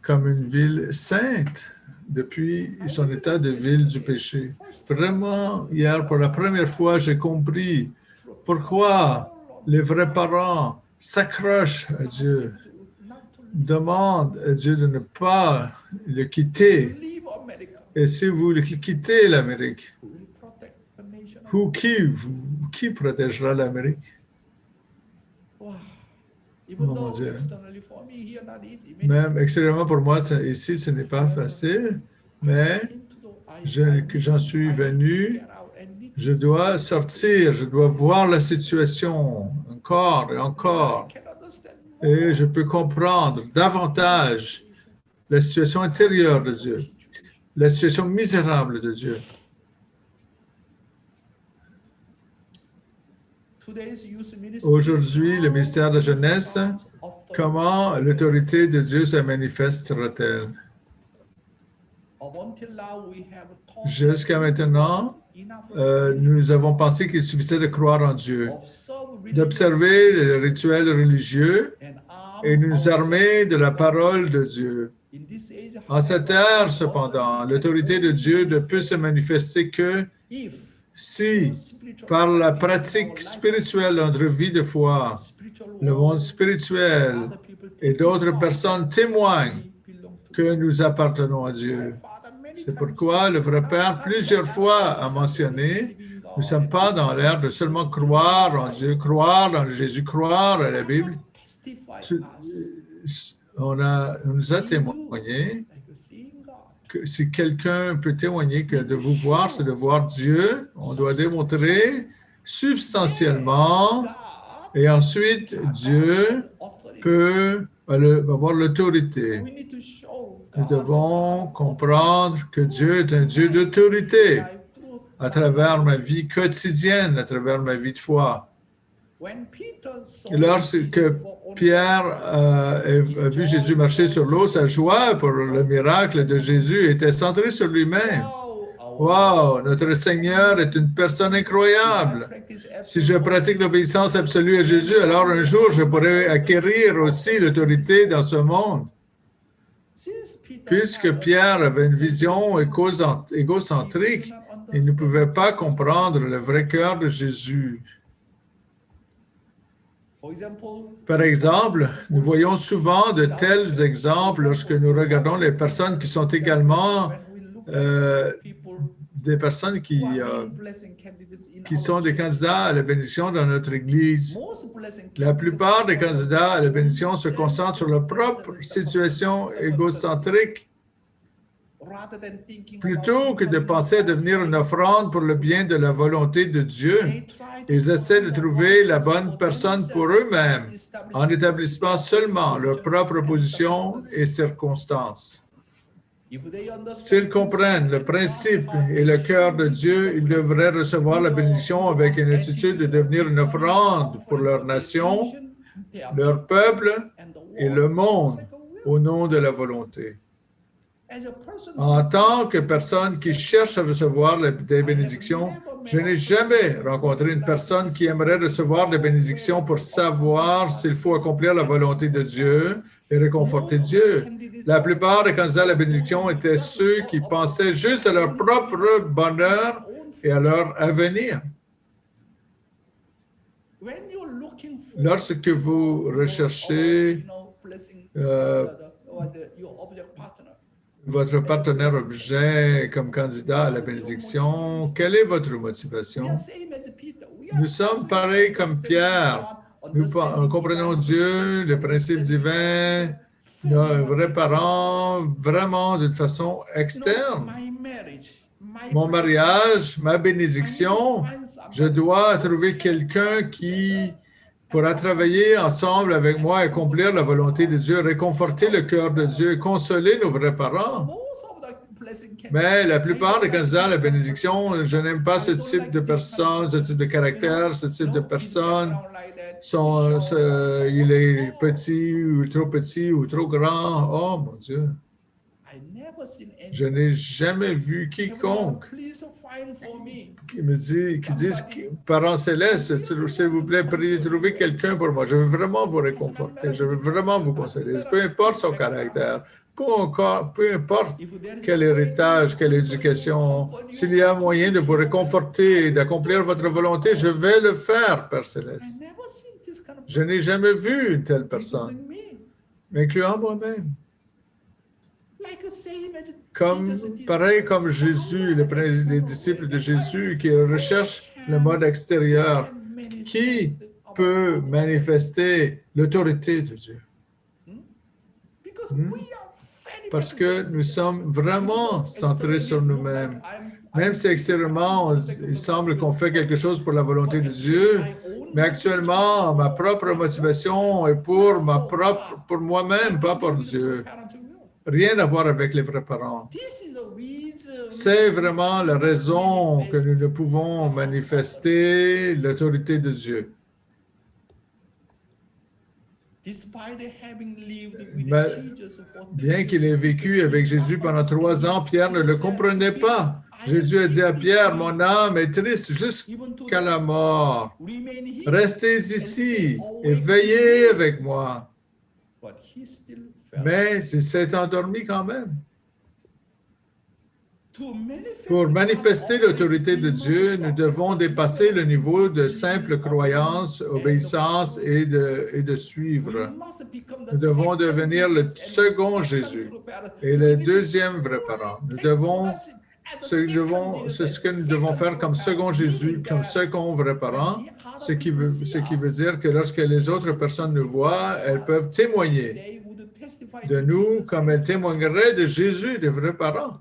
comme une ville sainte depuis son état de ville du péché? Vraiment, hier, pour la première fois, j'ai compris pourquoi les vrais parents s'accrochent à Dieu, demandent à Dieu de ne pas le quitter. Et si vous quittez l'Amérique, qui protégera l'Amérique? Mon Dieu. Même extérieurement pour moi, ici, ce n'est pas facile, mais j'en suis venu, je dois sortir, je dois voir la situation encore et encore, et je peux comprendre davantage la situation intérieure de Dieu, la situation misérable de Dieu. Aujourd'hui, le ministère de la Jeunesse, comment l'autorité de Dieu se manifestera-t-elle? Jusqu'à maintenant, nous avons pensé qu'il suffisait de croire en Dieu, d'observer les rituels religieux et nous armer de la parole de Dieu. En cette ère, cependant, l'autorité de Dieu ne peut se manifester que si, par la pratique spirituelle de notre vie de foi, le monde spirituel et d'autres personnes témoignent que nous appartenons à Dieu. C'est pourquoi le vrai Père, plusieurs fois, a mentionné, nous ne sommes pas dans l'ère de seulement croire en Dieu, croire en Jésus, croire à la Bible. on nous a témoigné like seeing God. que si quelqu'un peut témoigner que de vous voir, c'est de voir Dieu, on doit démontrer substantiellement, God et ensuite Dieu has authority. peut avoir l'autorité. We need to show Nous God devons comprendre que Dieu est un Dieu d'autorité life through. à travers ma vie quotidienne, à travers ma vie de foi. When Peter saw Lorsque Jesus walk on Pierre a vu Jésus marcher sur l'eau, sa joie pour le miracle de Jésus était centrée sur lui-même. Wow, notre Seigneur est une personne incroyable. Si je pratique l'obéissance absolue à Jésus, alors un jour je pourrai acquérir aussi l'autorité dans ce monde. Puisque Pierre avait une vision égocentrique, il ne pouvait pas comprendre le vrai cœur de Jésus. Par exemple, nous voyons souvent de tels exemples lorsque nous regardons les personnes qui sont également des personnes qui sont des candidats à la bénédiction dans notre Église. La plupart des candidats à la bénédiction se concentrent sur leur propre situation égocentrique plutôt que de penser à devenir une offrande pour le bien de la volonté de Dieu. Ils essaient de trouver la bonne personne pour eux-mêmes en établissant seulement leur propre position et circonstances. S'ils comprennent le principe et le cœur de Dieu, ils devraient recevoir la bénédiction avec une attitude de devenir une offrande pour leur nation, leur peuple et le monde au nom de la volonté. En tant que personne qui cherche à recevoir des bénédictions, je n'ai jamais rencontré une personne qui aimerait recevoir des bénédictions pour savoir s'il faut accomplir la volonté de Dieu et réconforter Dieu. La plupart des candidats à la bénédiction étaient ceux qui pensaient juste à leur propre bonheur et à leur avenir. Lorsque vous recherchez votre partenaire objet comme candidat à la bénédiction, quelle est votre motivation? Nous sommes pareils comme Pierre. Nous comprenons Dieu, les principes divins, nos vrais parents, vraiment d'une façon externe. Mon mariage, ma bénédiction, je dois trouver quelqu'un qui pourra travailler ensemble avec moi, accomplir la volonté de Dieu, réconforter le cœur de Dieu, consoler nos vrais parents. Mais la plupart des candidats à la bénédiction, je n'aime pas ce type de personne, ce type de caractère, ce type de personne. Il est petit ou trop grand. Oh mon Dieu! Je n'ai jamais vu quiconque qui disent, parents célestes, s'il vous plaît, priez, trouvez quelqu'un pour moi. Je veux vraiment vous réconforter, je veux vraiment vous consoler. Peu importe son caractère, peu importe quel héritage, quelle éducation, s'il y a moyen de vous réconforter et d'accomplir votre volonté, je vais le faire, Père céleste. Je n'ai jamais vu une telle personne, incluant moi-même. Pareil comme Jésus, les disciples de Jésus qui recherchent le mode extérieur, qui peut manifester l'autorité de Dieu. Parce que nous sommes vraiment centrés sur nous-mêmes. Même si extérieurement, il semble qu'on fait quelque chose pour la volonté de Dieu, mais actuellement, ma propre motivation est pour moi-même, pas pour Dieu. Rien à voir avec les vrais parents. C'est vraiment la raison que nous ne pouvons manifester l'autorité de Dieu. Bien qu'il ait vécu avec Jésus pendant 3 ans, Pierre ne le comprenait pas. Jésus a dit à Pierre, « Mon âme est triste jusqu'à la mort. Restez ici et veillez avec moi. » Mais il s'est endormi quand même. Pour manifester l'autorité de Dieu, nous devons dépasser le niveau de simple croyance, obéissance et de suivre. Nous devons devenir le second Jésus et le deuxième vrai parent. C'est ce que nous devons faire comme second Jésus, comme second vrai parent, ce qui veut dire que lorsque les autres personnes nous voient, elles peuvent témoigner de nous comme elle témoignerait de Jésus, des vrais parents.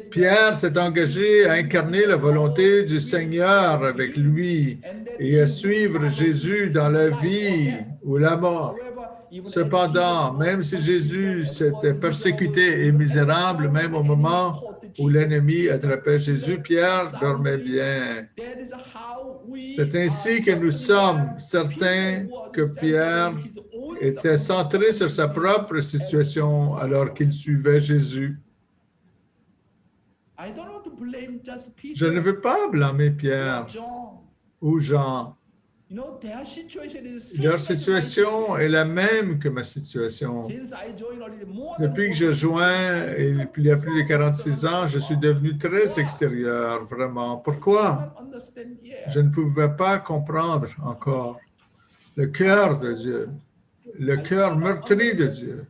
Pierre s'est engagé à incarner la volonté du Seigneur avec lui et à suivre Jésus dans la vie ou la mort. Cependant, même si Jésus s'était persécuté et misérable, même au moment où l'ennemi attrapait Jésus, Pierre dormait bien. C'est ainsi que nous sommes certains que Pierre était centré sur sa propre situation alors qu'il suivait Jésus. Je ne veux pas blâmer Pierre ou Jean. Leur situation est la même que ma situation. Depuis que je joins, il y a plus de 46 ans, je suis devenu très extérieur, vraiment. Pourquoi? Je ne pouvais pas comprendre encore le cœur de Dieu, le cœur meurtri de Dieu.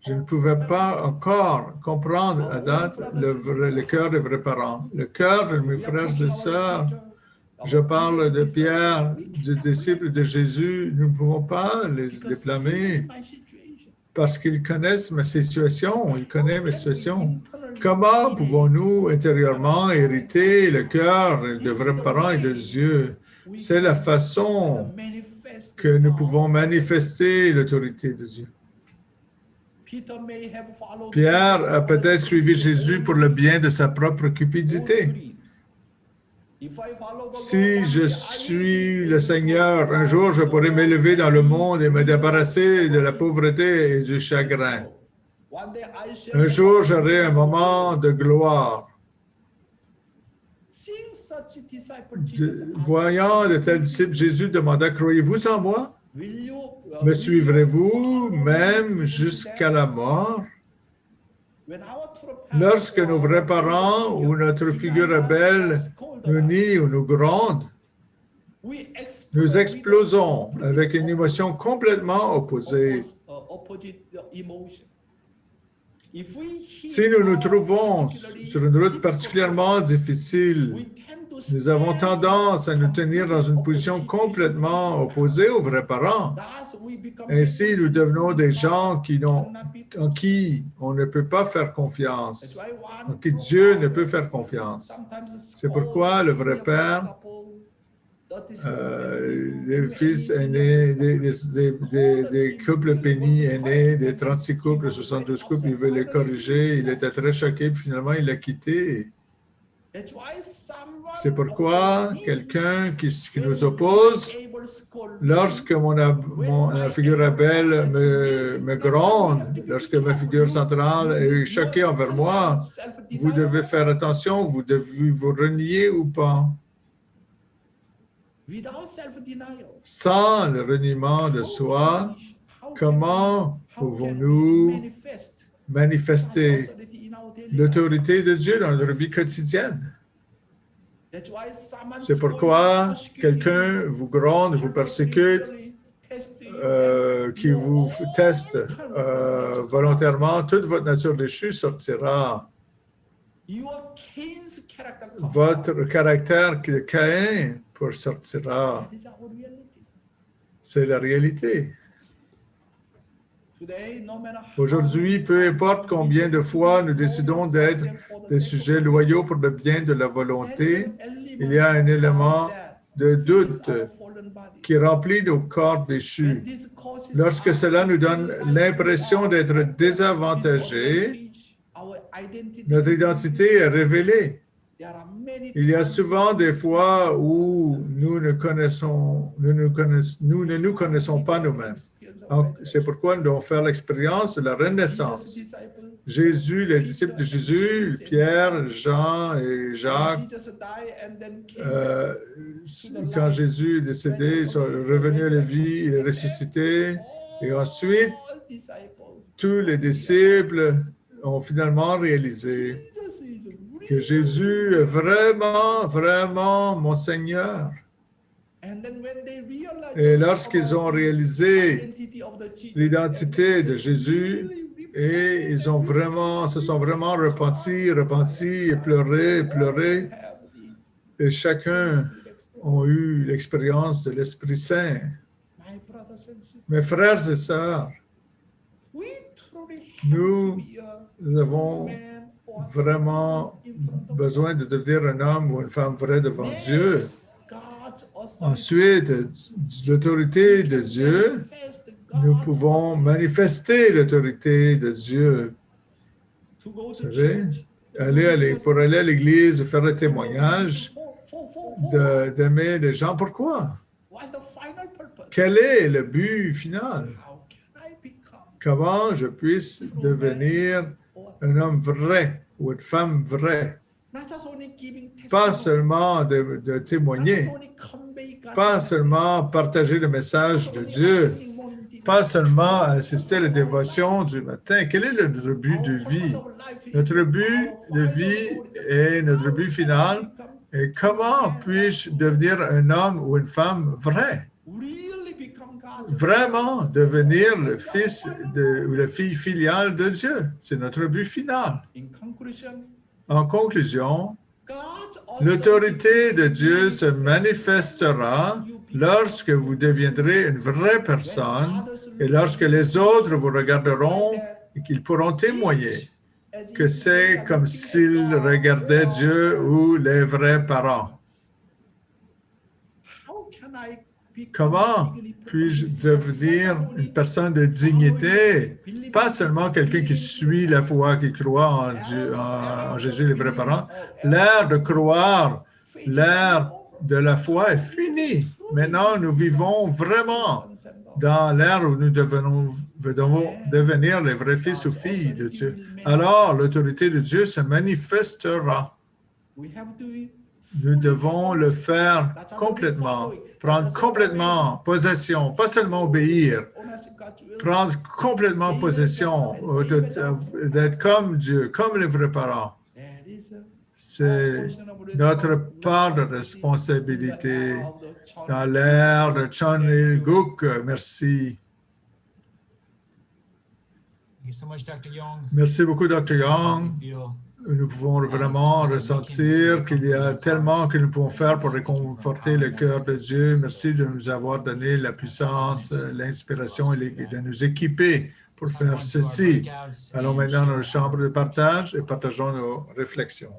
Je ne pouvais pas encore comprendre à date le cœur des vrais parents, le cœur de mes frères et sœurs. Je parle de Pierre, du disciple de Jésus. Nous ne pouvons pas les blâmer parce qu'ils connaissent ma situation, ils connaissent ma situation. Comment pouvons-nous intérieurement hériter le cœur de vrais parents et de Dieu? C'est la façon que nous pouvons manifester l'autorité de Dieu. Pierre a peut-être suivi Jésus pour le bien de sa propre cupidité. Si je suis le Seigneur, un jour je pourrai m'élever dans le monde et me débarrasser de la pauvreté et du chagrin. Un jour j'aurai un moment de gloire. Voyant de tels disciples, Jésus demanda, « Croyez-vous en moi? Me suivrez-vous même jusqu'à la mort? » Lorsque nos vrais parents ou notre figure rebelle nous nie ou nous gronde, nous explosons avec une émotion complètement opposée. Si nous nous trouvons sur une route particulièrement difficile, nous avons tendance à nous tenir dans une position complètement opposée aux vrais parents. Ainsi, nous devenons des gens en qui on ne peut pas faire confiance, en qui Dieu ne peut faire confiance. C'est pourquoi le vrai père, les fils aînés, des couples bénis aînés, des 36 couples, 72 couples, il veut les corriger. Il était très choqué, puis finalement, il l'a quitté. C'est pourquoi quelqu'un qui nous oppose, lorsque ma figure rebelle me gronde, lorsque ma figure centrale est choquée envers moi, vous devez faire attention, vous devez vous renier ou pas. Sans le reniement de soi, comment pouvons-nous manifester l'autorité de Dieu dans notre vie quotidienne? C'est pourquoi quelqu'un vous gronde, vous persécute, qui vous teste volontairement, toute votre nature déchue sortira. Votre caractère de Caïn sortira. C'est la réalité. Aujourd'hui, peu importe combien de fois nous décidons d'être des sujets loyaux pour le bien de la volonté, il y a un élément de doute qui remplit nos corps déchus. Lorsque cela nous donne l'impression d'être désavantagés, notre identité est révélée. Il y a souvent des fois où nous ne nous connaissons pas nous-mêmes. C'est pourquoi nous devons faire l'expérience de la renaissance. Jésus, les disciples de Jésus, Pierre, Jean et Jacques, quand Jésus est décédé, ils sont revenus à la vie, il est ressuscité, et ensuite, tous les disciples ont finalement réalisé que Jésus est vraiment, vraiment mon Seigneur. Et lorsqu'ils ont réalisé l'identité de Jésus, et ils ont se sont vraiment repentis et pleuré, et chacun a eu l'expérience de l'Esprit Saint. brothers and sisters, Mes frères et sœurs, we truly Nous have to be a nous avons man or vraiment in front of besoin de devenir un homme ou une femme vrai devant Man, Dieu. God's authority. Ensuite, l'autorité de Dieu, Manifest nous God's pouvons authority. manifester l'autorité de Dieu. To go Vous to savez, church, to go to pour aller à l'église, de faire le témoignage, for. d'aimer les gens. Pourquoi? What's the final purpose? Quel est le but final? How can I become Comment je puisse devenir or un homme vrai ou une femme vraie? not just only giving Pas testimony, seulement de not just témoigner, only convey God's pas message, seulement partager le not message just de only Dieu, attending morning devotion. pas seulement assister à la dévotion du matin. Quel est notre but de vie? Notre but de vie et notre but final est comment puis-je devenir un homme ou une femme vrai? Vraiment devenir le fils ou la fille filiale de Dieu. C'est notre but final. En conclusion, l'autorité de Dieu se manifestera lorsque vous deviendrez une vraie personne et lorsque les autres vous regarderont et qu'ils pourront témoigner que c'est comme s'ils regardaient Dieu ou les vrais parents. Comment puis-je devenir une personne de dignité? Pas seulement quelqu'un qui suit la foi, qui croit en Dieu, en Jésus, les vrais parents. L'ère de croire, l'ère de la foi est finie. Maintenant, nous vivons vraiment dans l'ère où nous devons devenir les vrais fils ou filles de Dieu. Alors, l'autorité de Dieu se manifestera. Nous devons le faire complètement, prendre complètement possession, pas seulement obéir, prendre complètement possession, d'être comme Dieu, comme les vrais parents. C'est notre part de responsabilité dans l'ère de John Il-guk. Merci. Thank you so much, Dr. Young. Merci beaucoup, Dr. Young. I feel Nous pouvons vraiment ressentir qu'il y a tellement que nous pouvons faire pour réconforter le cœur de Dieu. Merci de nous avoir donné la puissance, l'inspiration et de nous équiper pour faire ceci. Allons maintenant dans la chambre de partage et partageons nos réflexions.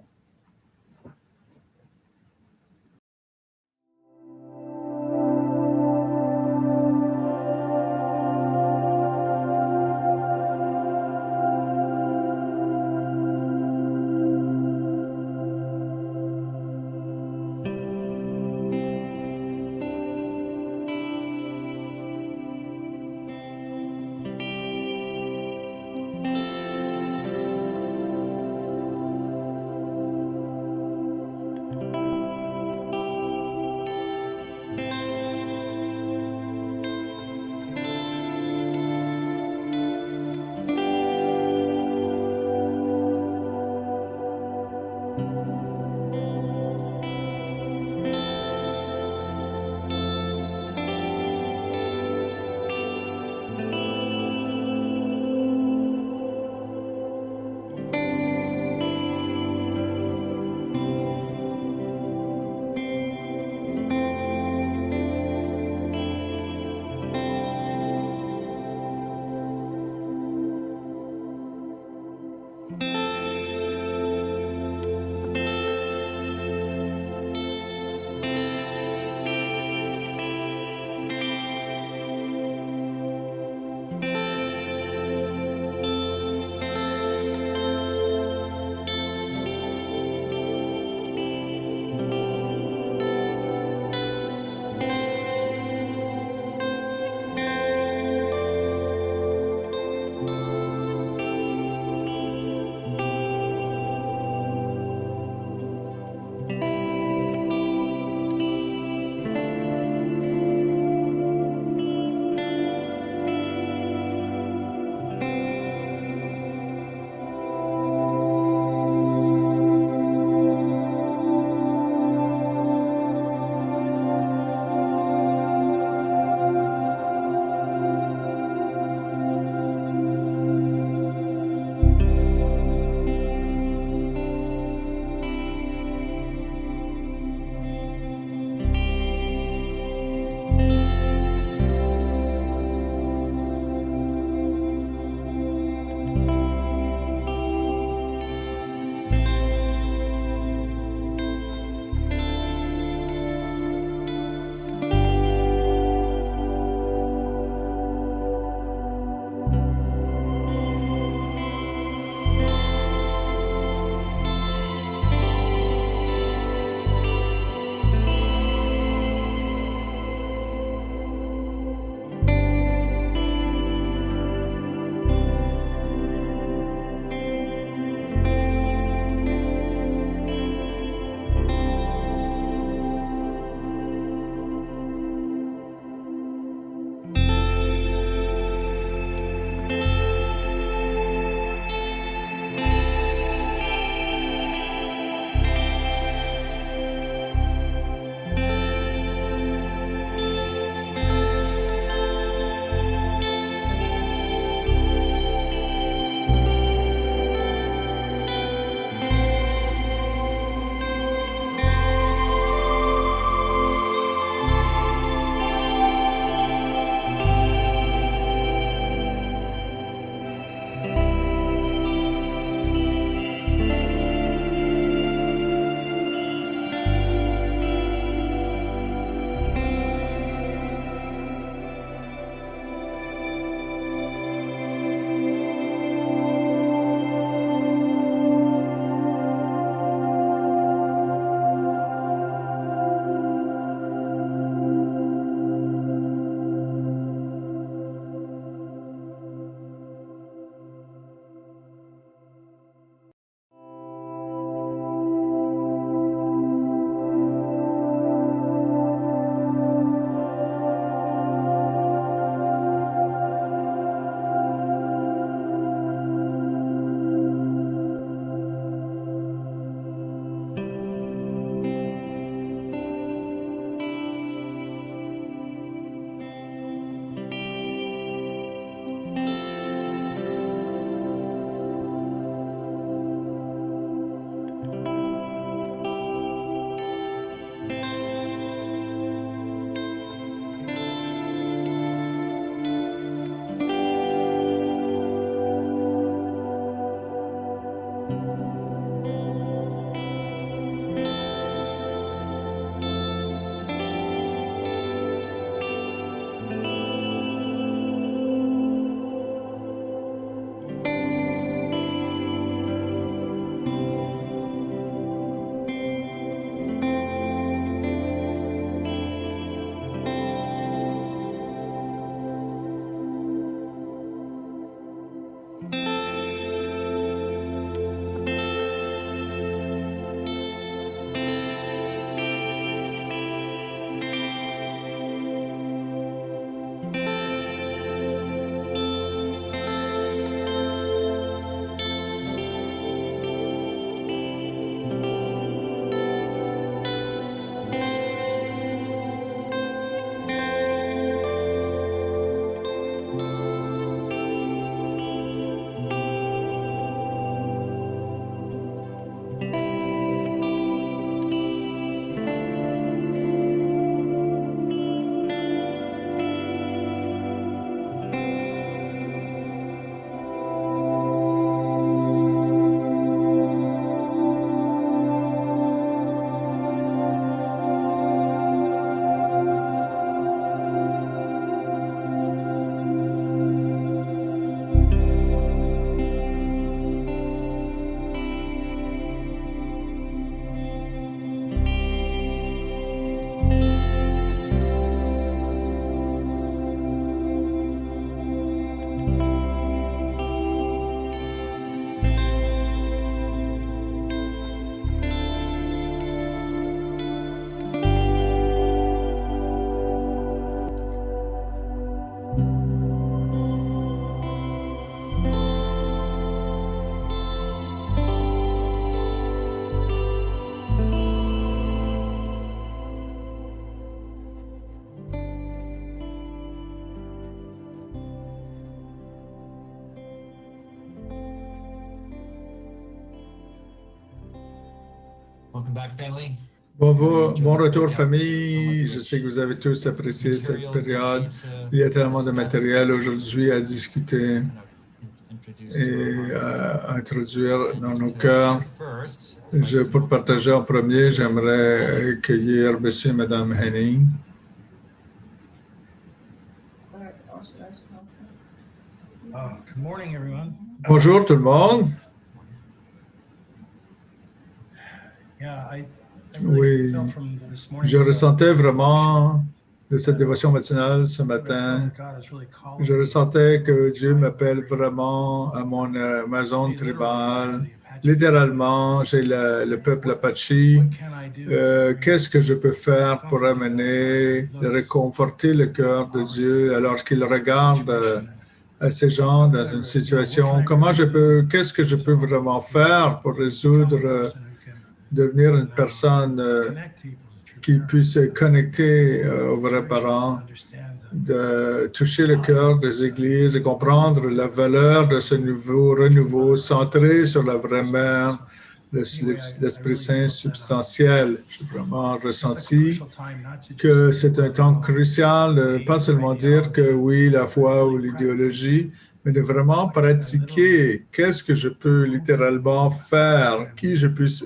Welcome back, family. Bon retour, famille. Je sais que vous avez tous apprécié cette période. Il y a tellement de matériel aujourd'hui à discuter et à introduire dans nos cœurs. Pour partager en premier, j'aimerais accueillir M. et Mme Henning. Good morning, everyone. Bonjour tout le monde. Oui, je ressentais vraiment de cette dévotion matinale ce matin. Je ressentais que Dieu m'appelle vraiment à ma zone tribale. Littéralement, j'ai le peuple Apache. Qu'est-ce que je peux faire pour amener, réconforter le cœur de Dieu alors qu'il regarde à ces gens dans une situation? Qu'est-ce que je peux vraiment faire pour résoudre, devenir une personne qui puisse se connecter aux vrais parents, de toucher le cœur des églises, de comprendre la valeur de ce nouveau renouveau centré sur la vraie mère, l'Esprit Saint substantiel. J'ai vraiment ressenti que c'est un temps crucial, pas seulement dire que oui, la foi ou l'idéologie, mais de vraiment pratiquer qu'est-ce que je peux littéralement faire, qui je puisse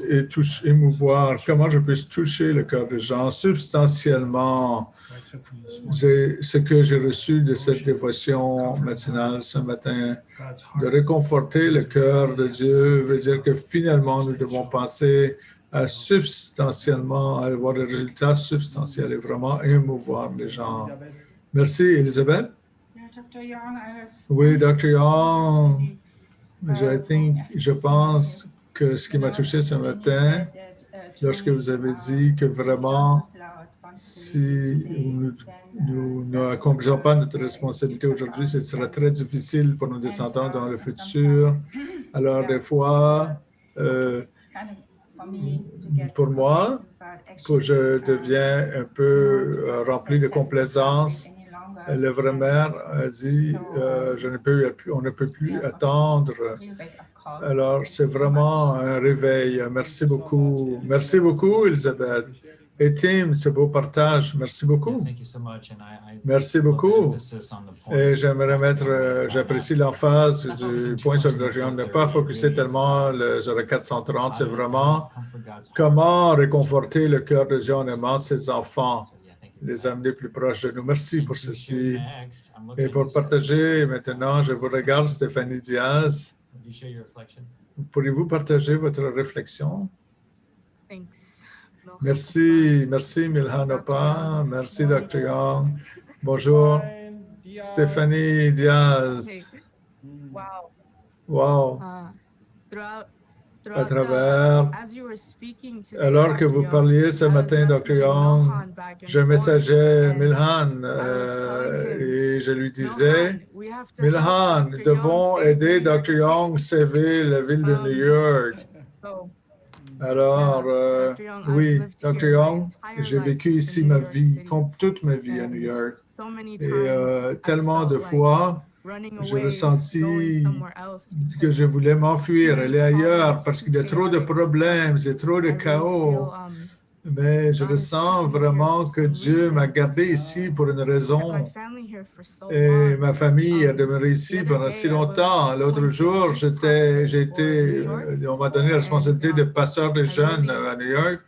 émouvoir, comment je puisse toucher le cœur des gens substantiellement. C'est ce que j'ai reçu de cette dévotion matinale ce matin. De réconforter le cœur de Dieu veut dire que finalement, nous devons penser à substantiellement, à avoir des résultats substantiels et vraiment émouvoir les gens. Merci, Elisabeth. Oui, Dr. Young, je pense que ce qui m'a touché ce matin, lorsque vous avez dit que vraiment, si nous n'accomplissons pas notre responsabilité aujourd'hui, ce sera très difficile pour nos descendants dans le futur. Alors, des fois, pour moi, je deviens un peu rempli de complaisance. La vraie mère a dit, on ne peut plus attendre. Alors, c'est vraiment un réveil. Merci beaucoup. Merci beaucoup, Elisabeth. Et Tim, c'est beau partage. Merci beaucoup. Merci beaucoup. Et j'apprécie l'emphase du point sur lequel ne pas focuser tellement sur le 430. C'est vraiment comment réconforter le cœur de Dieu en aimant ses enfants, les amener plus proches de nous. Merci pour ceci. Et pour partager, maintenant, je vous regarde, Stéphanie Diaz. Pourriez-vous partager votre réflexion? Merci, Milhan Opa. Merci, Dr. Young. Bonjour, Stéphanie Diaz. Wow. À travers, alors que vous parliez ce matin, Dr. Young, je messageais Milhan et je lui disais, Milhan, nous devons aider Dr. Young à sauver la ville de New York. Alors, oui, Dr. Young, j'ai vécu ici toute ma vie à New York. Et tellement de fois, j'ai ressenti que je voulais m'enfuir, aller ailleurs, parce qu'il y a trop de problèmes, il y a trop de chaos. Mais je ressens vraiment que Dieu m'a gardé ici pour une raison. Et ma famille a demeuré ici pendant si longtemps. L'autre jour, on m'a donné la responsabilité de pasteur des jeunes à New York.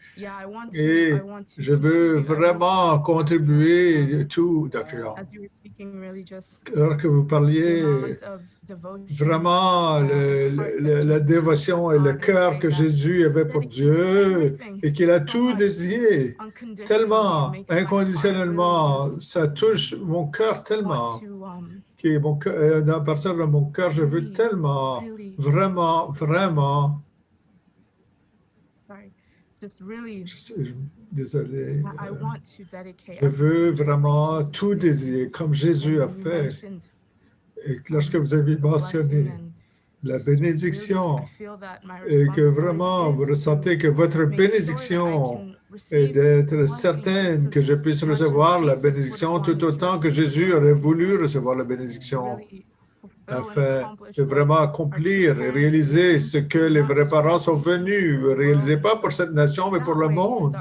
Et je veux vraiment contribuer tout, Dr. Young. Alors que vous parliez vraiment la dévotion et le cœur que Jésus avait pour Dieu et qu'il a tout dédié tellement inconditionnellement, ça touche mon cœur tellement, à partir de mon cœur, je veux tellement, vraiment, désolé, je veux vraiment tout dédier comme Jésus a fait. Et lorsque vous avez mentionné la bénédiction et que vraiment vous ressentez que votre bénédiction est d'être certaine que je puisse recevoir la bénédiction tout autant que Jésus aurait voulu recevoir la bénédiction. afin de vraiment accomplir et réaliser ce que les vrais parents sont venus réaliser, pas pour cette nation, mais pour le monde.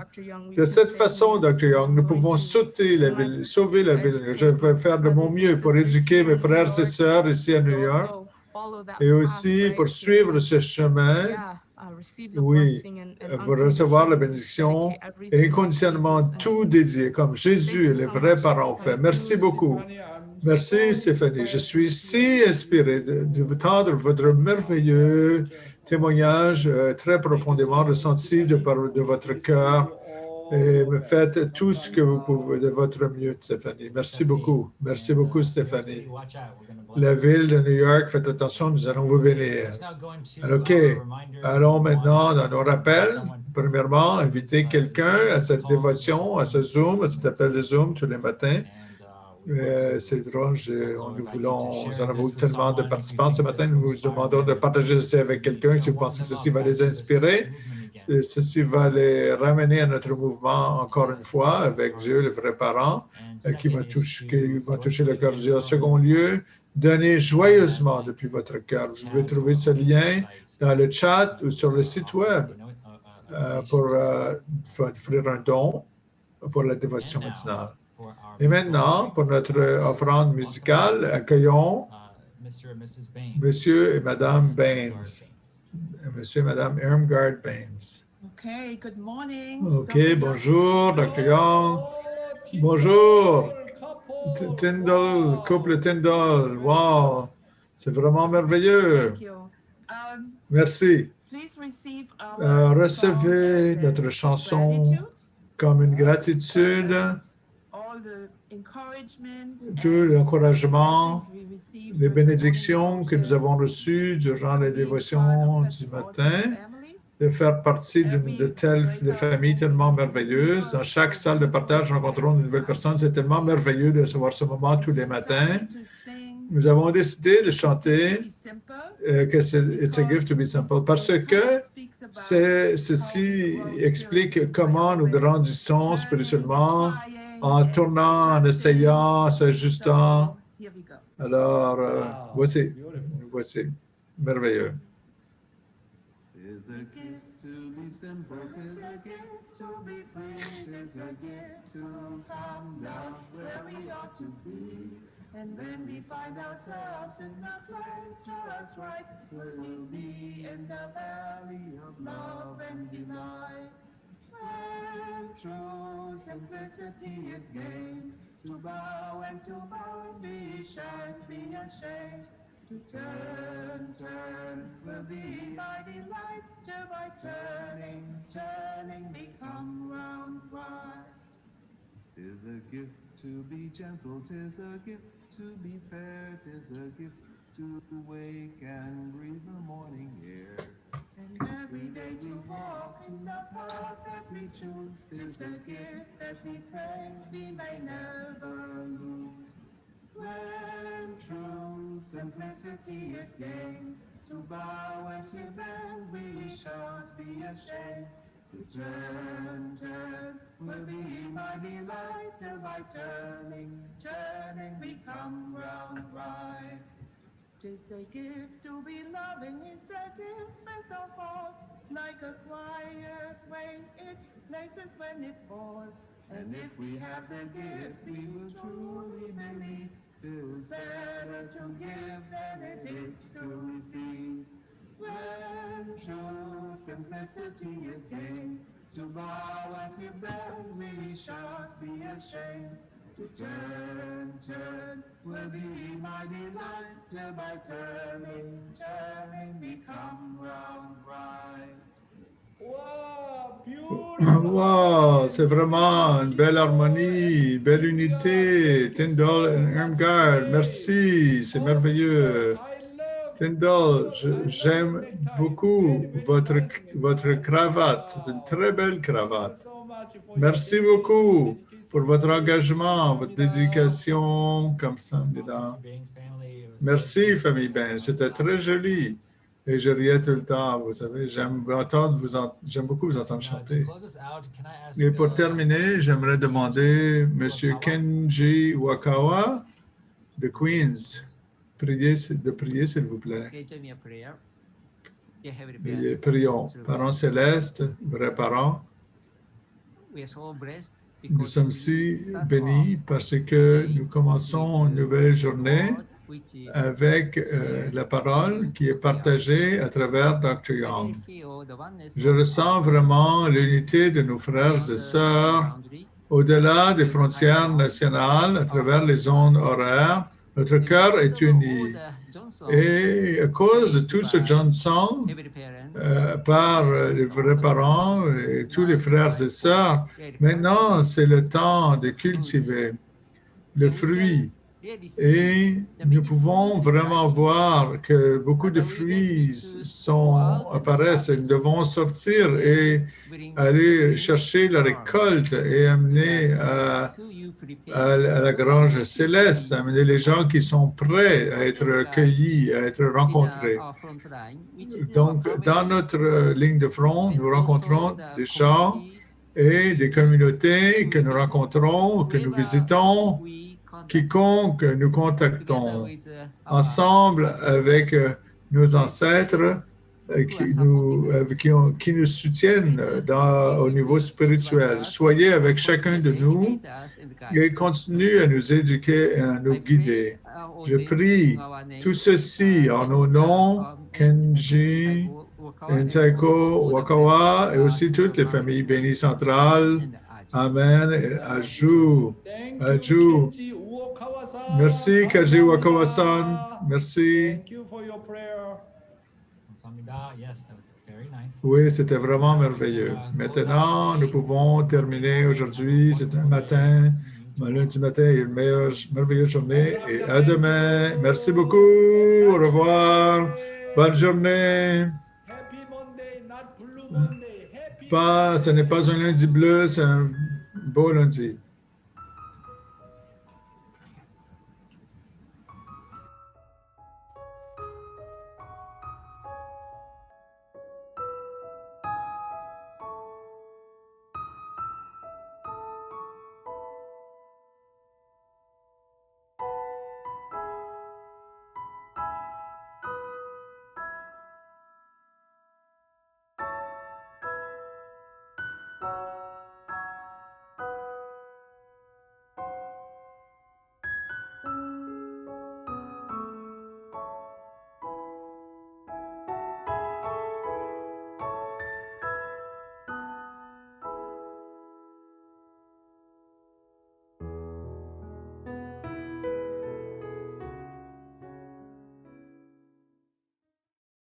De cette façon, Dr. Young, nous pouvons sauver la ville. Je vais faire de mon mieux pour éduquer mes frères et sœurs ici à New York et aussi pour suivre ce chemin. Oui, pour recevoir la bénédiction et inconditionnellement tout dédié, comme Jésus et les vrais parents ont fait. Merci beaucoup. Merci, Stéphanie. Je suis si inspiré de vous tendre votre merveilleux témoignage très profondément ressenti de votre cœur. Et faites tout ce que vous pouvez de votre mieux, Stéphanie. Merci beaucoup. Merci beaucoup, Stéphanie. La ville de New York, faites attention, nous allons vous bénir. OK. Allons maintenant dans nos rappels. Premièrement, inviter quelqu'un à cette dévotion, à ce Zoom, à cet appel de Zoom tous les matins. C'est drôle, nous en avons tellement de participants ce matin. Nous vous demandons de partager ceci avec quelqu'un si vous pensez que ceci va les inspirer. Et ceci va les ramener à notre mouvement encore une fois avec Dieu, les vrais parents, qui va toucher le cœur de Dieu. En second lieu, donnez joyeusement depuis votre cœur. Vous pouvez trouver ce lien dans le chat ou sur le site web pour offrir un don pour la dévotion matinale. Et maintenant, pour notre offrande musicale, accueillons Monsieur et Madame Baines. Monsieur et Madame Irmgard Baines. Okay, good morning. OK, bonjour, Dr. Young. Bonjour, Tyndall, couple Tyndall. Wow, c'est vraiment merveilleux. Thank you. Merci. Please receive our Recevez song as notre a chanson gratitude, comme une gratitude, all the encouragements tout and l'encouragement, blessings we received les during the bénédictions morning que nous avons reçues durant les dévotions du matin, de faire partie de familles tellement merveilleuses. Dans chaque salle de partage, nous rencontrons de nouvelles personnes. C'est tellement merveilleux de recevoir ce moment tous les matins. Nous avons décidé de chanter que c'est It's a gift to be simple parce que ceci explique comment nous grandissons spirituellement en tournant, en essayant, en s'ajustant. Alors, voici, merveilleux. Tis a gift to be simple, tis a gift to be free, tis a gift to come down where we ought to be. And then we find ourselves in the place just right, we'll be in the valley of love and delight. When true simplicity is gained, to bow and to bound we shan't be ashamed. To turn will be my delight, till by turning become round right. 'Tis a gift to be gentle, 'tis a gift to be fair, 'tis a gift to wake and breathe the morning air. And every day to walk in the path that we choose, 'tis a gift that we pray we may never lose. When true simplicity is gained, to bow and to bend we shan't be ashamed. To turn will be my delight, till by turning we come round right. 'Tis a gift to be loving, it's a gift best of all, like a quiet rain, it places when it falls. And if we have the gift, we will truly believe. 'Tis better to give than it is to receive. When true simplicity is gained, to bow and to bend we shan't be ashamed. To turn will be my delight, till by turning become round right. Wow, beautiful. Wow, c'est vraiment une belle harmonie, belle unité. Tyndall et Irmgard, merci, c'est merveilleux. Tyndall, j'aime beaucoup votre cravate, c'est une très belle cravate. Merci beaucoup pour votre engagement, votre dédication, comme ça, dedans. Merci, famille Baines, c'était très joli. Et je riais tout le temps, vous savez, j'aime beaucoup vous entendre chanter. Et pour terminer, j'aimerais demander M. Kenji Wakawa de Queens prier, s'il vous plaît. Okay, join me in prayer. Dear Heavenly Et Parents, prions. Parents célestes, vrais parents, we are so blessed nous because sommes we si start bénis off parce que today nous commençons une nouvelle journée God, which is avec la parole qui est partagée à travers Dr. I Young. really feel the oneness Je of ressens our vraiment brothers and l'unité de nos frères beyond et the sœurs boundary. au-delà des frontières nationales, à travers les zones horaires. Notre cœur est uni. Et à cause de tout ce Johnson, par les vrais parents et tous les frères et sœurs, maintenant c'est le temps de cultiver le fruit. Et nous pouvons vraiment voir que beaucoup de fruits apparaissent. Nous devons sortir et aller chercher la récolte et amener à la grange céleste, amener les gens qui sont prêts à être accueillis, à être rencontrés. Donc, dans notre ligne de front, nous rencontrons des gens et des communautés que nous rencontrons, que nous visitons, quiconque nous contactons, ensemble avec nos ancêtres qui nous soutiennent au niveau spirituel. Soyez avec chacun de nous et continuez à nous éduquer et à nous guider. Je prie tout ceci en nos noms, Kenji, Ntaiko, Wakawa et aussi toutes les familles bénies centrales. Amen. Et Aju. Aju. Merci, Kaji Wakawa-san. Merci. Thank you for your prayer. Samida, yes, that was very nice. Oui, c'était vraiment merveilleux. Maintenant, nous pouvons terminer aujourd'hui. C'est un matin, un lundi matin, et une merveilleuse journée. Et à demain. Merci beaucoup. Au revoir. Bonne journée. Happy Monday, not blue Monday. Happy Ce n'est pas un lundi bleu, c'est un beau lundi.